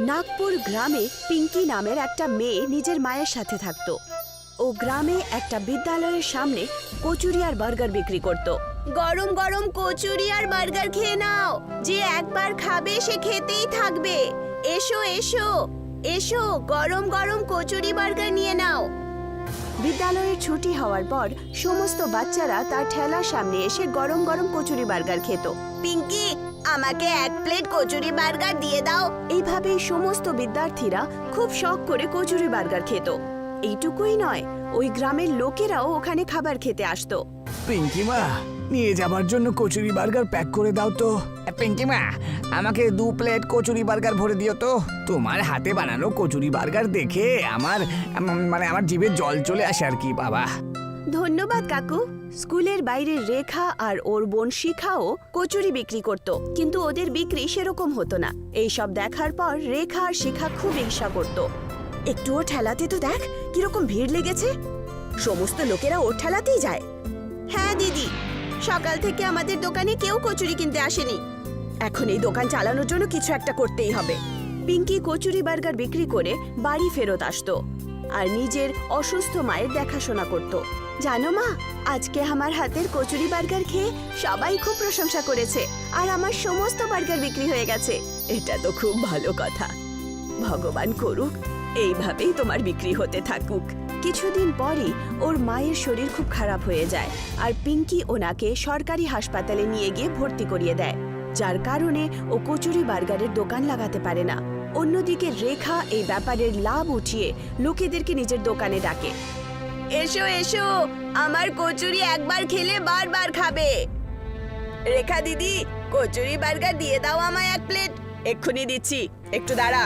নাগপুর গ্রামে পিঙ্কি নামের একটা মেয়ে নিজের মায়ের সাথে থাকতো। ও গ্রামে একটা বিদ্যালয়ের সামনে কচুরি আর বার্গার বিক্রি করত। গরম গরম কচুরি আর বার্গার খেয়ে নাও, যে একবার খাবে সে খেতেই থাকবে। এসো এসো এসো, গরম গরম কচুরি বার্গার নিয়ে নাও। বিদ্যালয়ের ছুটি হওয়ার পর সমস্ত বাচ্চারা তার ঠেলার সামনে এসে গরম গরম কচুরি বার্গার খেত। পিঙ্কি, আমাকে এক প্লেট কচুরি বার্গার দিয়ে দাও। এইভাবেই সমস্ত বিদ্যার্থীরা খুব শখ করে কচুরি বার্গার খেত। এইটুকুই নয়, ওই গ্রামের লোকেরাও ওখানে খাবার খেতে আসতো। পিঙ্কি মা, নিয়ে যাবার জন্য কচুরি বার্গার প্যাক করে দাও তো। পিঙ্কি মা, আমাকে 2 প্লেট কচুরি বার্গার ভরে দিও তো। তোমার হাতে বানানো কচুরি বার্গার দেখে আমার জিভে জল চলে আসে আর কি বাবা। ধন্যবাদ কাকু। স্কুলের বাইরে রেখা আর ওর বোন শিখাও কচুরি বিক্রি করত, কিন্তু ওদের বিক্রি সেরকম হতো না। এইসব দেখার পর রেখা আর শিখা খুব ঈর্ষা করত। একটুও ঠেলাতে তো দেখ কিরকম ভিড় লেগেছে, সমস্ত লোকেরা ওর ঠেলাতেই যায়। হ্যাঁ দিদি, সকাল থেকে আমাদের দোকানে কেউ কচুরি কিনতে আসেনি। এখন এই দোকান চালানোর জন্য কিছু একটা করতেই হবে। পিঙ্কি কচুরি বার্গার বিক্রি করে বাড়ি ফেরত আসতো আর নিজের অসুস্থ মায়ের দেখাশোনা করত। জানো মা, আজকে আমার হাতের কচুরি বার্গার খেয়ে সবাই খুব প্রশংসা করেছে আর আমার সমস্ত বার্গার বিক্রি হয়ে গেছে। এটা তো খুব ভালো কথা। ভগবান করুক এইভাবেই তোমার বিক্রি হতে থাকুক। কিছুদিন পরই ওর মায়ের শরীর খুব খারাপ হয়ে যায় আর পিঙ্কি ওনাকে সরকারি হাসপাতালে নিয়ে গিয়ে ভর্তি করিয়ে দেয়, যার কারণে ও কচুরি বার্গারের দোকান লাগাতে পারে না। অন্যদিকে রেখা এই ব্যাপারের লাভ উঠিয়ে লোকেদেরকে নিজের দোকানে ডাকে। এসো এসো, আমার কচুরি একবার খেলে বারবার খাবে। রেখা দিদি, কচুরি বার্গার দিয়ে দাও আমায় 1 প্লেট। এক্ষুনি দিচ্ছি, একটু দাঁড়া।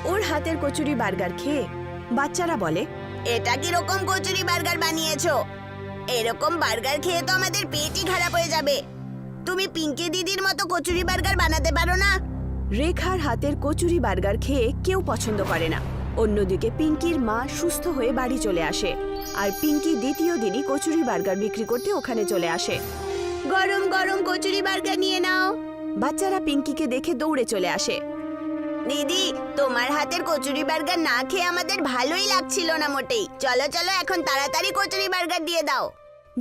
ওর হাতের কচুরি বার্গার খেয়ে বাচ্চারা বলে, এটা কি রকম কচুরি বার্গার বানিয়েছো? এরকম বার্গার খেয়ে তো আমাদের পেটই খারাপ হয়ে যাবে। তুমি পিঙ্কি দিদির মতো কচুরি বার্গার বানাতে পারো না? রেখার হাতের কচুরি বার্গার খেয়ে কেউ পছন্দ করে না। অন্যদিকে পিঙ্কির মা সুস্থ হয়ে বাড়ি চলে আসে আর পিঙ্কি দ্বিতীয় দিনই কচুরি বার্গার বিক্রি করতে ওখানে চলে আসে। গরম গরম কচুরি বার্গার নিয়ে নাও। বাচ্চারা পিঙ্কিকে দেখে দৌড়ে চলে আসে। দিদি, তোমার হাতের কচুরি বার্গার না খেয়ে আমাদের ভালোই লাগছিল না মোটেই। চলো চলো, এখন তাড়াতাড়ি কচুরি বার্গার দিয়ে দাও।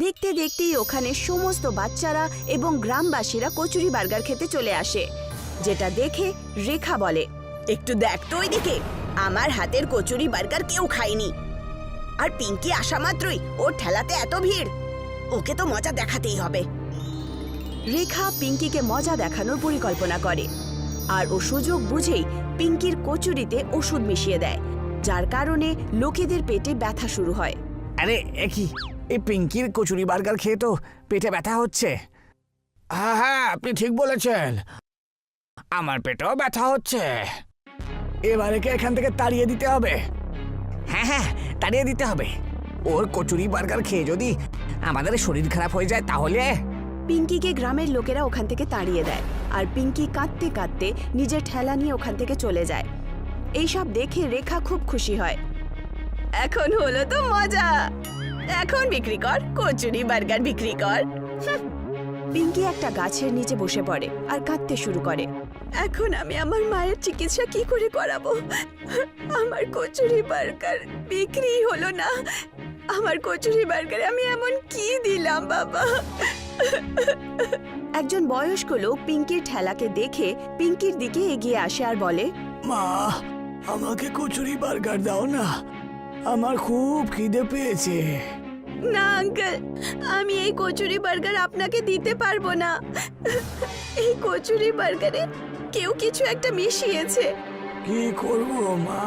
দেখতে দেখতেই ওখানে সমস্ত বাচ্চারা এবং গ্রামবাসীরা কচুরি বার্গার খেতে চলে আসে, যেটা দেখে রেখা বলে, একটু দেখ তো ওইদিকে, আমার হাতের কচুরি বার্গার কেউ খায়নি। আর পিঙ্কি আসা মাত্রই ওর ঠেলাতে এত ভিড়, ওকে তো মজা দেখাতেই হবে। রেখা পিঙ্কিকে মজা দেখানোর পরিকল্পনা করে আর ও সুযোগ বুঝেই পিঙ্কির কচুরিতে ওষুধ মিশিয়ে দেয়, যার কারণে লোকেদের পেটে ব্যথা শুরু হয়। আরে একই, এই পিঙ্কির কচুরি বার্গার খেয়ে তো পেটে ব্যথা হচ্ছে। হ্যাঁ হ্যাঁ, আপনি ঠিক বলেছেন, আমার পেটেও ব্যথা হচ্ছে। এবারে কে এখান থেকে তাড়িয়ে দিতে হবে। হ্যাঁ হ্যাঁ, তাড়িয়ে দিতে হবে। ওর কচুরি বার্গার খেয়ে যদি আমাদের শরীর খারাপ হয়ে যায় তাহলে। পিঙ্কিকে গ্রামের লোকেরা ওখান থেকে তাড়িয়ে দেয় আর পিঙ্কি কাঁদতে কাঁদতে নিজের ঠেলা নিয়ে ওখান থেকে চলে যায়। এইসব দেখে রেখা খুব খুশি হয়। এখন হলো তো মজা, এখন বিক্রি কর, কচুরি বার্গার বিক্রি কর। পিঙ্কি একটা গাছের নিচে বসে পড়ে আর কাঁদতে শুরু করে। এখন আমি আমার মায়ের চিকিৎসা কি করে করাবো? আমার কচুরি বার্গার বিক্রি হলো না। আমার কচুরি বার্গারে আমি এমন কি দিলাম বাবা? একজন বয়স্ক লোক পিঙ্কির ঠেলাকে দেখে পিঙ্কির দিকে এগিয়ে আসে আর বলে, মা, আমাকে কচুরি বার্গার দাও না, আমার খুব খিদে পেয়েছে। না আঙ্কেল, আমি এই কচুরি বার্গার আপনাকে দিতে পারবো না। এই কচুরি বার্গারে কেউ কিছু একটা মিশিয়েছে। কি করব মা,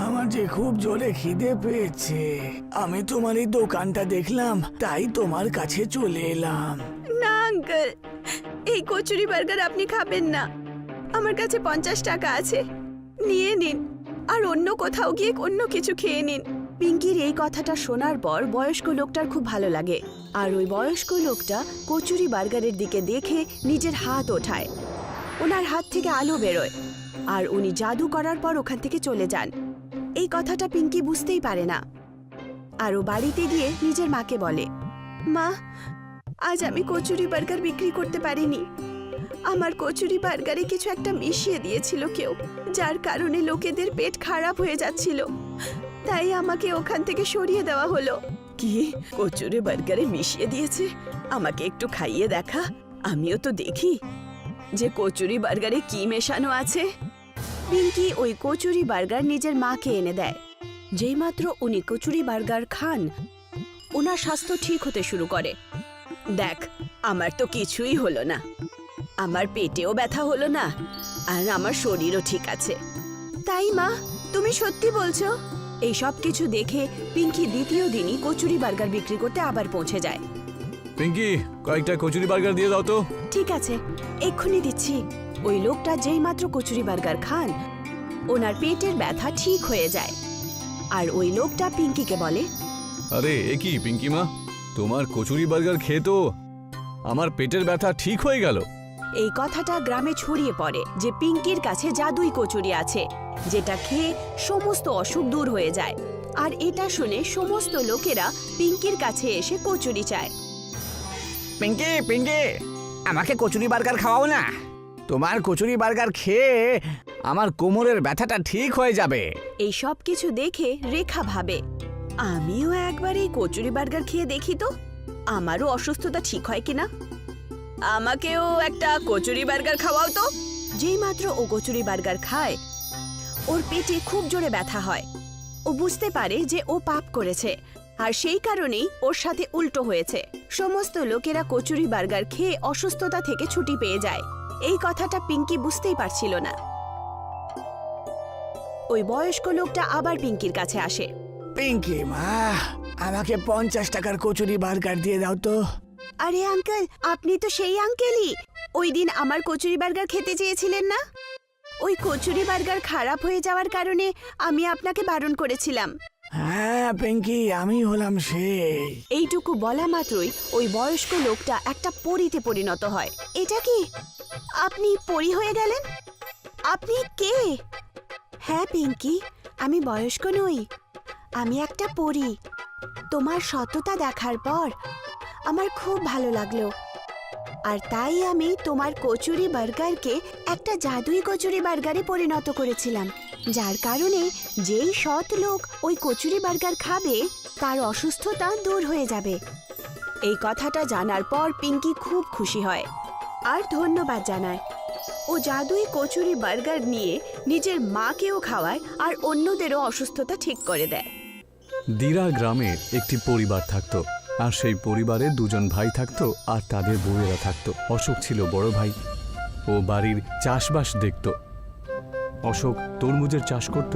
আমার যে খুব জোরে খিদে পেয়েছে। আমি তোমার এই দোকানটা দেখলাম, তাই তোমার কাছে চলে এলাম। না আঙ্কেল, এই কচুরি বার্গার আপনি খাবেন না। আমার কাছে 50 টাকা আছে, নিয়ে নিন আর অন্য কোথাও গিয়ে অন্য কিছু খেয়ে নিন। পিঙ্কির এই কথাটা শোনার পর বয়স্ক লোকটার খুব ভালো লাগে আর ওই বয়স্ক লোকটা কচুরি বার্গারের দিকে দেখে নিজের হাত ওঠায়। ওনার হাত থেকে আলো বেরোয় আর উনি জাদু করার পর ওখান থেকে চলে যান। এই কথাটা পিঙ্কি বুঝতেই পারে না আর ও বাড়িতে গিয়ে নিজের মাকে বলে, মা, আজ আমি কচুরি বার্গার বিক্রি করতে পারিনি। আমার কচুরি বার্গারে কিছু একটা মিশিয়ে দিয়েছিল কেউ, যার কারণে লোকেদের পেট খারাপ হয়ে যাচ্ছিল। তাই আমাকে ওখান থেকে সরিয়ে দেওয়া হলো। কি কচুরি বার্গারে মিশিয়ে দিয়েছে? আমাকে একটু খাইয়ে দেখা, আমিও তো দেখি যে কচুরি বার্গারে কি মেশানো আছে। পিঙ্কি ওই কচুরি বার্গার নিজের মাকে এনে দেয়। যেইমাত্র উনি কচুরি বার্গার খান, ওনার স্বাস্থ্য ঠিক হতে শুরু করে। দেখ, আমার তো কিছুই হলো না, আমার পেটেও ব্যথা হলো না, আর আমার শরীরও ঠিক আছে। তাই মা, তুমি সত্যি বলছো? এই সব কিছু দেখে পিঙ্কি দ্বিতীয় দিনই কচুরি বার্গার বিক্রি করতে আবার পৌঁছে যায়। পিঙ্কি, কয়েকটা কচুরি বার্গার দিয়ে দাও তো। ঠিক আছে, এক্ষুনি দিচ্ছি। ওই লোকটা যেইমাত্র কচুরি বার্গার খান, ওনার পেটের ব্যথা ঠিক হয়ে যায়। আর ওই লোকটা পিঙ্কিকে বলে, আরে এ কি পিঙ্কি মা, তোমার কচুরি বার্গার খেয়ে তো আমার পেটের ব্যথা ঠিক হয়ে গেল। এই কথাটা গ্রামে ছড়িয়ে পড়ে যে পিঙ্কির কাছে জাদুই কচুরি আছে, যেটা খেয়ে সমস্ত অসুখ দূর হয়ে যায়। আর এটা শুনে সমস্ত লোকেরা পিঙ্কির কাছে এসে কচুরি চায়। পিঙ্কি পিঙ্কি, আমাকে কচুরি বার্গার খাওয়াও না। তোমার কচুরি বার্গার খেয়ে আমার কোমরের ব্যথাটা ঠিক হয়ে যাবে। এই সব কিছু দেখে রেখা ভাবে, আমিও একবার এই কচুরি বার্গার খেয়ে দেখি তো, আমারও অসুস্থতা ঠিক হয় কিনা। আমাকেও একটা কচুরি বার্গার খাওয়াও তো। যেইমাত্র ও কচুরি বার্গার খায়, ওর পেটে খুব জোরে ব্যথা হয়। ও বুঝতে পারে যে ও পাপ করেছে, আর সেই কারণেই ওর সাথে উল্টো হয়েছে। সমস্ত লোকেরা কচুরি বার্গার খেয়ে অসুস্থতা থেকে ছুটি পেয়ে যায়। এই কথাটা পিঙ্কি বুঝতেই পারছিল না। ওই বয়স্ক লোকটা আবার পিঙ্কির কাছে আসে। পিঙ্কি মা, আমাকে 50 টাকার কচুরি বার্গার দিয়ে দাও তো। আরে আঙ্কেল, আপনি তো সেই আঙ্কেলই ওই দিন আমার কচুরি বার্গার খেতে চেয়েছিলেন না? ওই কচুরি বার্গার খারাপ হয়ে যাওয়ার কারণে আমি আপনাকে বারণ করেছিলাম। হ্যাঁ পিঙ্কি, আমি হলাম সেই। এইটুকু বলা মাত্রই ওই বয়স্ক লোকটা একটা পরীতে পরিণত হয়। এটা কি? আপনি পরী হয়ে গেলেন? আপনি কে? হ্যাঁ পিঙ্কি, আমি বয়স্ক নই, আমি একটা পরী। তোমার সততা দেখার পর আমার খুব ভালো লাগলো, আর তাই আমি তোমার কচুরি বার্গারকে একটা জাদুই কচুরি বার্গারে পরিণত করেছিলাম, যার কারণে যেই সৎ লোক ওই কচুরি বার্গার খাবে তার অসুস্থতা দূর হয়ে যাবে। এই কথাটা জানার পর পিঙ্কি খুব খুশি হয় আর ধন্যবাদ জানায়। ও জাদুই কচুরি বার্গার নিয়ে নিজের মাকেও খাওয়ায় আর অন্যদেরও অসুস্থতা ঠিক করে দেয়। দিরা গ্রামে একটি পরিবার থাকতো, আর সেই পরিবারে দুজন ভাই থাকতো আর তাদের বউয়েরা থাকতো। অশোক ছিল বড় ভাই, ও বাড়ির চাষবাস দেখত। অশোক তরমুজের চাষ করত।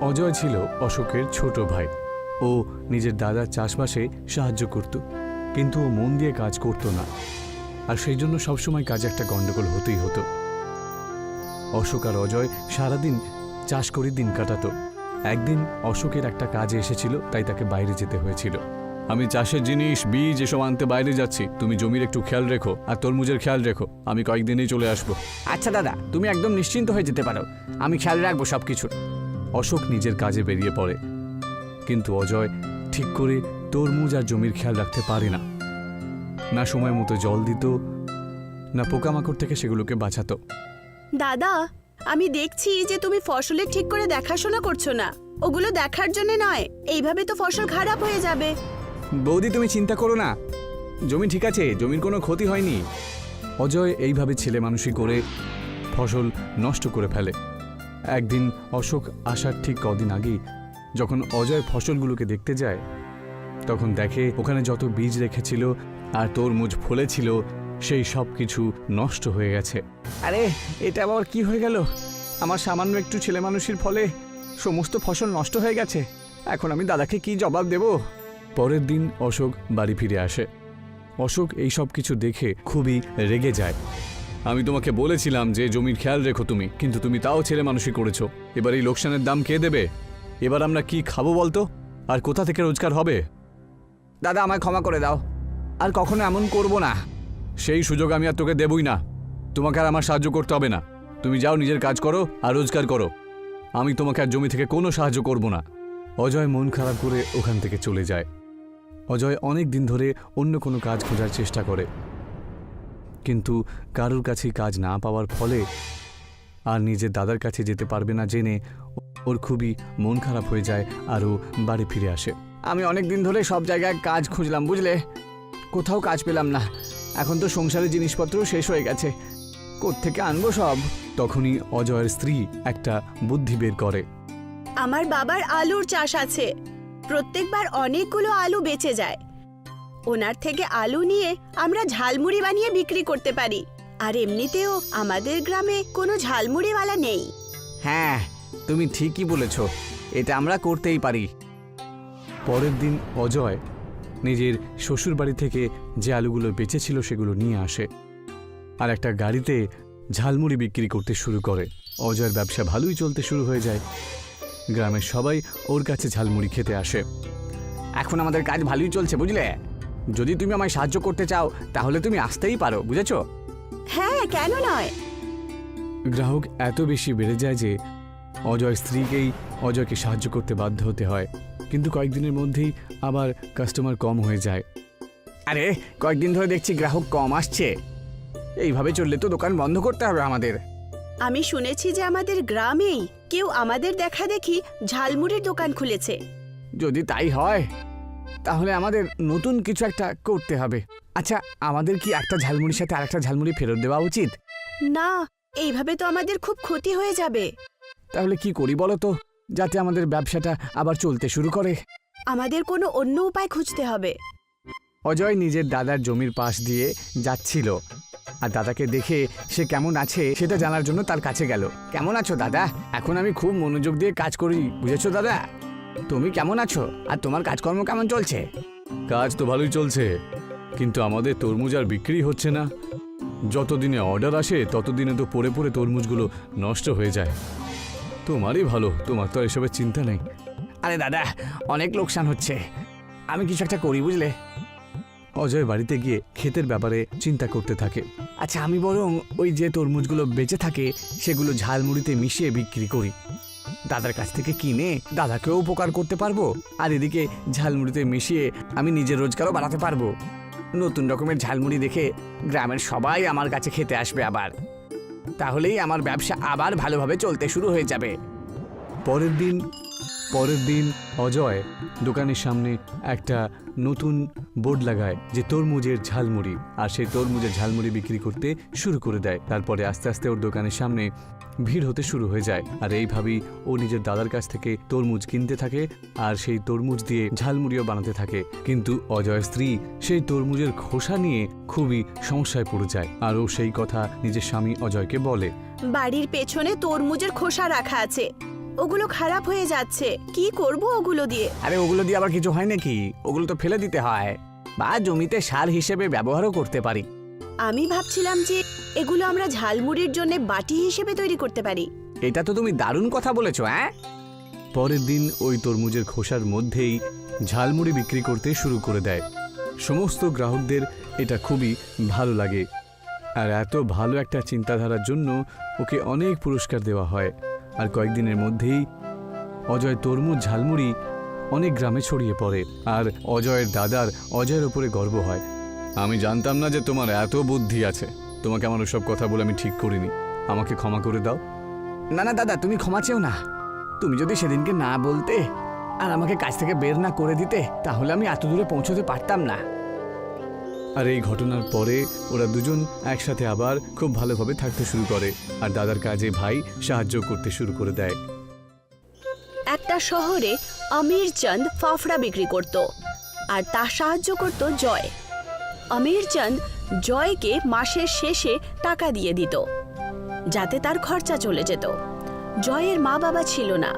অজয় ছিল অশোকের ছোট ভাই, ও নিজের দাদার চাষবাসে সাহায্য করত, কিন্তু ও মন দিয়ে কাজ করত না, আর সেই জন্য সবসময় কাজে একটা গন্ডগোল হতেই হতো। অশোক আর অজয় সারাদিন চাষ করে দিন কাটাতো। একদিন অশোকের একটা কাজে এসেছিল, তাই তাকে বাইরে যেতে হয়েছিল। আমি চাষের জিনিস, বীজ এসব আনতে বাইরে যাচ্ছি, তুমি জমির একটু খেয়াল রেখো আর তরমুজের খেয়াল রেখো, আমি কয়েকদিনেই চলে আসবো। আচ্ছা দাদা, তুমি একদম নিশ্চিন্ত হয়ে যেতে পারো, আমি খেয়াল রাখবো সবকিছু। অশোক নিজের কাজে বেরিয়ে পড়ে, কিন্তু অজয় ঠিক করে তরমুজ আর জমির খেয়াল রাখতে পারে না। না সময় মতো জল দিত, না পোকামাকড় থেকে সেগুলোকে বাঁচাতো। দাদা, আমি দেখছি যে তুমি ফসলের ঠিক করে দেখাশোনা করছো না। ওগুলো দেখার জন্য নয়, এইভাবে তো ফসল খারাপ হয়ে যাবে। বৌদি তুমি চিন্তা করো না, জমি ঠিক আছে, জমির কোনো ক্ষতি হয়নি। অজয় এইভাবে ছেলে মানুষই করে ফসল নষ্ট করে ফেলে। একদিন অশোক আসার ঠিক কদিন আগেই যখন অজয় ফসলগুলোকে দেখতে যায়, তখন দেখে ওখানে যত বীজ রেখেছিল আর তরমুজ ফলেছিল সেই সব কিছু নষ্ট হয়ে গেছে। আরে এটা আবার কি হয়ে গেল? আমার সামান্য একটু ছেলে মানুষের ফলে সমস্ত ফসল নষ্ট হয়ে গেছে। এখন আমি দাদাকে কি জবাব দেব? পরের দিন অশোক বাড়ি ফিরে আসে। অশোক এই সব কিছু দেখে খুবই রেগে যায়। আমি তোমাকে বলেছিলাম যে জমির খেয়াল রেখো তুমি, কিন্তু তুমি তাও ছেলে মানুষই করেছো। এবার এই লোকসানের দাম কে দেবে? এবার আমরা কি খাবো বলতো? আর কোথা থেকে রোজগার হবে? দাদা আমায় ক্ষমা করে দাও, আর কখনো এমন করব না। সেই সুযোগ আমি আর তোকে দেবই না। তোমাকে আর আমার সাহায্য করতে হবে না, তুমি যাও নিজের কাজ করো আর রোজগার করো। আমি তোমাকে আর জমি থেকে কোনো সাহায্য করব না। অজয় মন খারাপ করে ওখান থেকে চলে যায়। অজয় অনেক দিন ধরে অন্য কোনো কাজ খোঁজার চেষ্টা করে, কিন্তু কারোর কাছে কাজ না পাওয়ার ফলে আর নিজের দাদার কাছে যেতে পারবে না জেনে ওর খুবই মন খারাপ হয়ে যায় আর ও বাড়ি ফিরে আসে। আমি অনেক দিন ধরে সব জায়গায় কাজ খুঁজলাম, বুঝলে, কোথাও কাজ পেলাম না। এখন তো সংসারের জিনিসপত্র শেষ হয়ে গেছে, কোত্থেকে আনবো সব। তখনই অজয়ের স্ত্রী একটা বুদ্ধি বের করে। আমার বাবার আলুর চাষ আছে, প্রত্যেকবার অনেকগুলো আলু বেঁচে যায়। ওনার থেকে আলু নিয়ে আমরা ঝালমুড়ি বানিয়ে বিক্রি করতে পারি। আর এমনিতেও আমাদের গ্রামে কোনো ঝালমুড়িওয়ালা নেই। হ্যাঁ, তুমি ঠিকই বলেছ, এটা আমরা করতেই পারি। পরের দিন অজয় নিজের শ্বশুর বাড়ি থেকে যে আলুগুলো বেঁচেছিল সেগুলো নিয়ে আসে আর একটা গাড়িতে ঝালমুড়ি বিক্রি করতে শুরু করে। অজয়ের ব্যবসা ভালোই চলতে শুরু হয়ে যায়। গ্রামের সবাই ওর কাছে ঝালমুড়ি খেতে আসে। এখন আমাদের কাজ ভালোই চলছে, বুঝলে। যদি তুমি আমায় সাহায্য করতে চাও তাহলে তুমি আসতেই পারো, বুঝেছো? হ্যাঁ, কেন নয়। গ্রাহক এত বেশি বেড়ে যায় যে অজয়ের স্ত্রীকেই অজয়কে সাহায্য করতে বাধ্য হতে হয়। কিন্তু কয়েকদিনের মধ্যেই আবার কাস্টমার কম হয়ে যায়। আরে, কয়েকদিন ধরে দেখছি গ্রাহক কম আসছে। এইভাবে চললে তো দোকান বন্ধ করতে হবে আমাদের। আমি শুনেছি যে আমাদের গ্রামেই কেউ আমাদের দেখা দেখি ঝালমুড়ির দোকান খুলেছে। যদি তাই হয় তাহলে আমাদের নতুন কিছু একটা করতে হবে। আচ্ছা, আমাদের কি একটা ঝালমুড়ির সাথে আরেকটা ঝালমুড়ি ফেরত দেওয়া উচিত? না, এইভাবে তো আমাদের খুব ক্ষতি হয়ে যাবে। তাহলে কি করি বলো তো, যাতে আমাদের ব্যবসাটা আবার চলতে শুরু করে? আমাদের কোনো অন্য উপায় খুঁজতে হবে। অজয় নিজের দাদার জমির পাশ দিয়ে যাচ্ছিল আর দাদাকে দেখে সে কেমন আছে সেটা জানার জন্য তার কাছে গেল। কেমন আছো দাদা? এখন আমি খুব মনোযোগ দিয়ে কাজ করি, বুঝেছো দাদা? তুমি কেমন আছো আর তোমার কাজকর্ম কেমন চলছে? কাজ তো ভালোই চলছে, কিন্তু আমাদের তরমুজ আর বিক্রি হচ্ছে না। যতদিনে অর্ডার আসে ততদিনে তো পড়ে পড়ে তরমুজগুলো নষ্ট হয়ে যায়। তোমারই ভালো, তোমার তো আর এসবের চিন্তা নেই। আরে দাদা, অনেক লোকসান হচ্ছে, আমি কিছু একটা করি, বুঝলে। অজয় বাড়িতে গিয়ে ক্ষেতের ব্যাপারে চিন্তা করতে থাকে। আচ্ছা, আমি বরং ওই যে তরমুজগুলো বেঁচে থাকে সেগুলো ঝালমুড়িতে মিশিয়ে বিক্রি করি। দাদার কাছ থেকে কিনে দাদাকেও উপকার করতে পারবো আর এদিকে ঝালমুড়িতে মিশিয়ে আমি নিজের রোজগারও বাড়াতে পারবো। নতুন রকমের ঝালমুড়ি দেখে গ্রামের সবাই আমার কাছে খেতে আসবে আবার। তাহলেই আমার ব্যবসা আবার ভালোভাবে চলতে শুরু হয়ে যাবে। পরের দিন অজয় দোকানের সামনে একটা নতুন বোর্ড লাগায় যে তরমুজের ঝালমুড়ি, আর সেই তরমুজের ঝালমুড়ি বিক্রি করতে শুরু করে দেয়। তারপরে আস্তে আস্তে ওর দোকানের সামনে ভিড় হতে শুরু হয়ে যায়। আর এইভাবেই ও নিজের দাদার কাছ থেকে তরমুজ কিনতে থাকে আর সেই তরমুজ দিয়ে ঝালমুড়িও বানাতে থাকে। কিন্তু অজয়ের স্ত্রী সেই তরমুজের খোসা নিয়ে খুবই সমস্যায় পড়ে যায় আর ও সেই কথা নিজের স্বামী অজয়কে বলে। বাড়ির পেছনে তরমুজের খোসা রাখা আছে, ওগুলো খারাপ হয়ে যাচ্ছে, কি করব ওগুলো দিয়ে? আরে, ওগুলো দিয়ে আবার কিছু হয় নাকি? ওগুলো তো ফেলে দিতে হয় বা জমিতে সার হিসেবে ব্যবহারও করতে পারি। আমি ভাবছিলাম যে এগুলো আমরা ঝালমুড়ির জন্য বাটি হিসেবে তৈরি করতে পারি। এটা তো তুমি দারুণ কথা বলেছো। হ্যাঁ, পরের দিন ওই তরমুজের খোসার মধ্যেই ঝালমুড়ি বিক্রি করতে শুরু করে দেয়। সমস্ত গ্রাহকদের এটা খুবই ভালো লাগে আর এত ভালো একটা চিন্তাধারার জন্য ওকে অনেক পুরস্কার দেওয়া হয়। আর কয়েকদিনের মধ্যেই অজয় তরমুজ ঝালমুড়ি অনেক গ্রামে ছড়িয়ে পড়ে আর অজয়ের দাদার অজয়ের ওপরে গর্ব হয়। আমি জানতাম না যে তোমার এত বুদ্ধি আছে। তোমাকে আমার ওসব কথা বলে আমি ঠিক করিনি, আমাকে ক্ষমা করে দাও। না না দাদা, তুমি ক্ষমা চেও না। তুমি যদি সেদিনকে না বলতে আর আমাকে কাজ থেকে বের না করে দিতে তাহলে আমি এত দূরে পৌঁছতে পারতাম না। আর এই ঘটনার পরে ওরা দুজন একসাথে আবার খুব ভালোভাবে থাকতে শুরু করে আর দাদার কাজে ভাই সাহায্য করতে শুরু করে দেয়। একটা শহরে আমির চাঁদ ফাফড়া বিক্রি করত আর তা সাহায্য করত জয়। আমির চাঁদ জয়কে মাসের শেষে টাকা দিয়ে দিত যাতে তার খরচা চলে যেত। জয়ের মা বাবা ছিল না।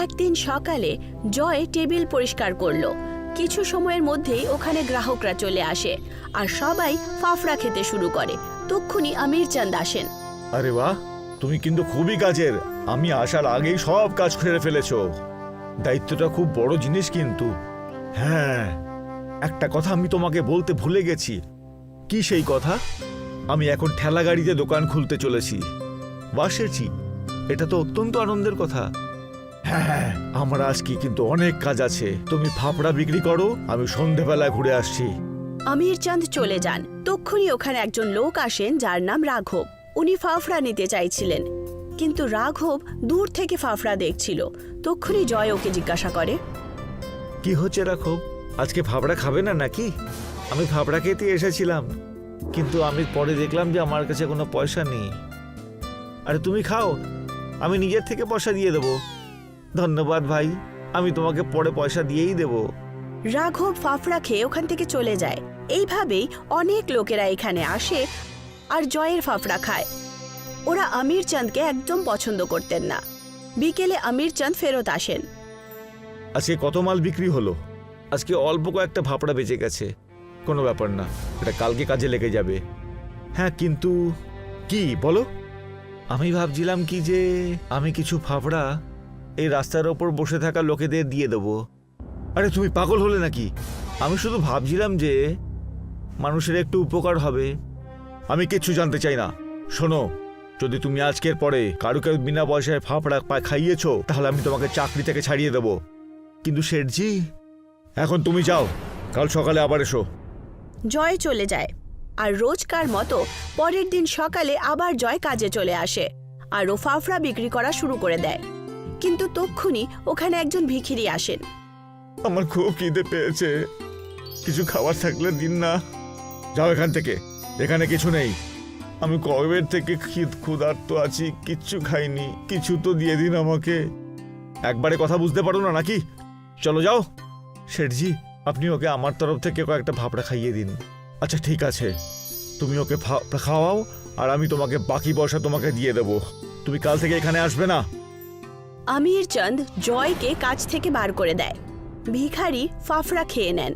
একদিন সকালে জয় টেবিল পরিষ্কার করলো। কিছু সময়ের মধ্যেই ওখানে গ্রাহকরা চলে আসে আর সবাই ফাফড়া খেতে শুরু করে। তক্ষুনি আমির চাঁদ আসেন। আরে বাহ, তুমি কিন্তু খুবই কাজের। আমি আসার আগেই সব কাজ করে ফেলেছো। দায়িত্বটা খুব বড় জিনিস কিন্তু। হ্যাঁ, একটা কথা আমি তোমাকে বলতে ভুলে গেছি। কি সেই কথা? আমি এখন ঠেলা গাড়িতে দোকান খুলতে চলেছি। বাসেছি, এটা তো অত্যন্ত আনন্দের কথা। হ্যাঁ, আমার আজকে কিন্তু অনেক কাজ আছে। তুমি ফাফড়া বিক্রি করো, আমি সন্ধেবেলায় ঘুরে আসছি। আমির চাঁদ চলে যান। তক্ষুনি ওখানে একজন লোক আসেন যার নাম রাঘব। উনি ফাফড়া নিতে চাইছিলেন, কিন্তু রাঘব দূর থেকে ফাফড়া দেখছিল। তক্ষুনি জয় ওকে জিজ্ঞাসা করে, কি হচ্ছে রাঘব, আজকে ফাফড়া খাবে না নাকি? আমি ফাফড়া খেতে এসেছিলাম, কিন্তু আমি পরে দেখলাম যে আমার কাছে কোনো পয়সা নেই। আরে তুমি খাও, আমি নিজের থেকে পয়সা দিয়ে দেবো। ধন্যবাদ ভাই, আমি তোমাকে পরে পয়সা দিয়েই দেবো। রাঘব ফাফড়া খেয়ে ওখান থেকে চলে যায়। এইভাবেই অনেক লোকেরা এখানে আসে আর জয়ের ফাফড়া খায়। ওরা আমির চাঁদকে একদম পছন্দ করতেন না। বিকেলে আমির চাঁদ ফেরত আসেন। আজকে কত মাল বিক্রি হলো? আজকে অল্প কয়েকটা ফাফড়া বেঁচে গেছে, কোনো ব্যাপার না, এটা কালকে কাজে লেগে যাবে। হ্যাঁ, কিন্তু কি বলো? আমি ভাবছিলাম কি যে আমি কিছু ফাফড়া এই রাস্তার ওপর বসে থাকা লোকেদের দিয়ে দেবো। আরে তুমি পাগল হলে নাকি? আমি শুধু ভাবছিলাম যে মানুষের একটু উপকার হবে। আমি কিচ্ছু জানতে চাই না। শোনো, যদি তুমি আজকের পরে কারুকে বিনা পয়সায় ফাফড়া খাইয়েছো, তাহলে আমি তোমাকে চাকরি থেকে ছাড়িয়ে দেবো। কিন্তু শেঠজি, এখন তুমি যাও, কাল সকালে আবার এসো। জয় চলে যায় আর রোজকার মতো পরের দিন সকালে আবার জয় কাজে চলে আসে আর ও ফাফড়া বিক্রি করা শুরু করে দেয়। কিন্তু তক্ষুনি ওখানে একজন ভিখিরি আসেন। আমার খুব খিদে পেয়েছে, কিছু খাবার থাকলে দিন না। যাও এখান থেকে, এখানে কিছু নেই। আমি কবের থেকে ক্ষুধার্ত আছি, কিচ্ছু খাইনি, কিছু তো দিয়ে দিন আমাকে। একবারে কথা বুঝতে পারো না নাকি? চলো যাও। শেঠজি, আপনি ওকে আমার তরফ থেকে কয়েকটা ফাফড়া খাইয়ে দিন। আচ্ছা ঠিক আছে, তুমি ওকে খাওয়াও আর আমি তোমাকে বাকি পয়সা তোমাকে দিয়ে দেবো। তুমি কাল থেকে এখানে আসবে না। আমির চাঁদ জয়কে কাজ থেকে বার করে দেয়। ভিখারি ফাফড়া খেয়ে নেন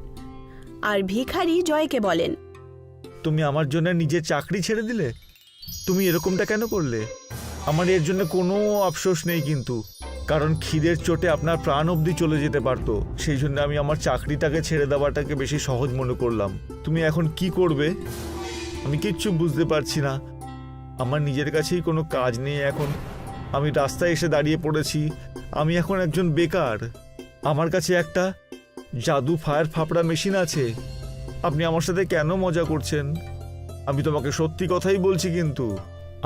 আর ভিখারি জয়কে বলেন, তুমি আমার জন্য নিজের চাকরি ছেড়ে দিলে? তুমি এরকমটা কেন করলে? আমার এর জন্য কোনো আফসোস নেই, কিন্তু কারণ খিদের চোটে আপনার প্রাণ অবধি চলে যেতে পারতো। সেই জন্য আমি আমার চাকরিটাকে ছেড়ে দেওয়াটাকে বেশি সহজ মনে করলাম। তুমি এখন কি করবে আমি কিচ্ছু বুঝতে পারছি না। আমার নিজের কাছেই কোনো কাজ নেই এখন। আমি রাস্তায় এসে দাঁড়িয়ে পড়েছি। আমি এখন একজন বেকার। আমার কাছে একটা জাদু ফায়ার ফাফড়া মেশিন আছে। আপনি আমার সাথে কেন মজা করছেন? আমি তোমাকে সত্যি কথাই বলছি, কিন্তু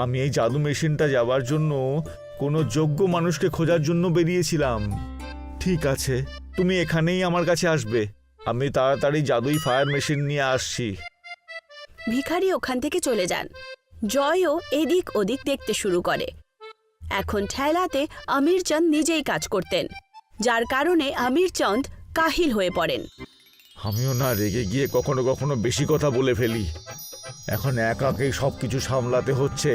আমি এই জাদু মেশিনটা যাওয়ার জন্য কোনো যোগ্য মানুষকে খোঁজার জন্য বেরিয়েছিলাম। ঠিক আছে, তুমি এখানেই আমার কাছে আসবে। আমি তাড়াতাড়ি জাদুই ফায়ার মেশিন নিয়ে আসছি। ভিখারি ওখান থেকে চলে যান। জয়ও এদিক ওদিক দেখতে শুরু করে। এখন ঠেলাতে আমির চাঁদ নিজেই কাজ করতেন, যার কারণে আমির চাঁদ কাহিল হয়ে পড়েন। আমিও না রেগে গিয়ে কখনো কখনো বেশি কথা বলে ফেলি। এখন একাকেই সবকিছু সামলাতে হচ্ছে।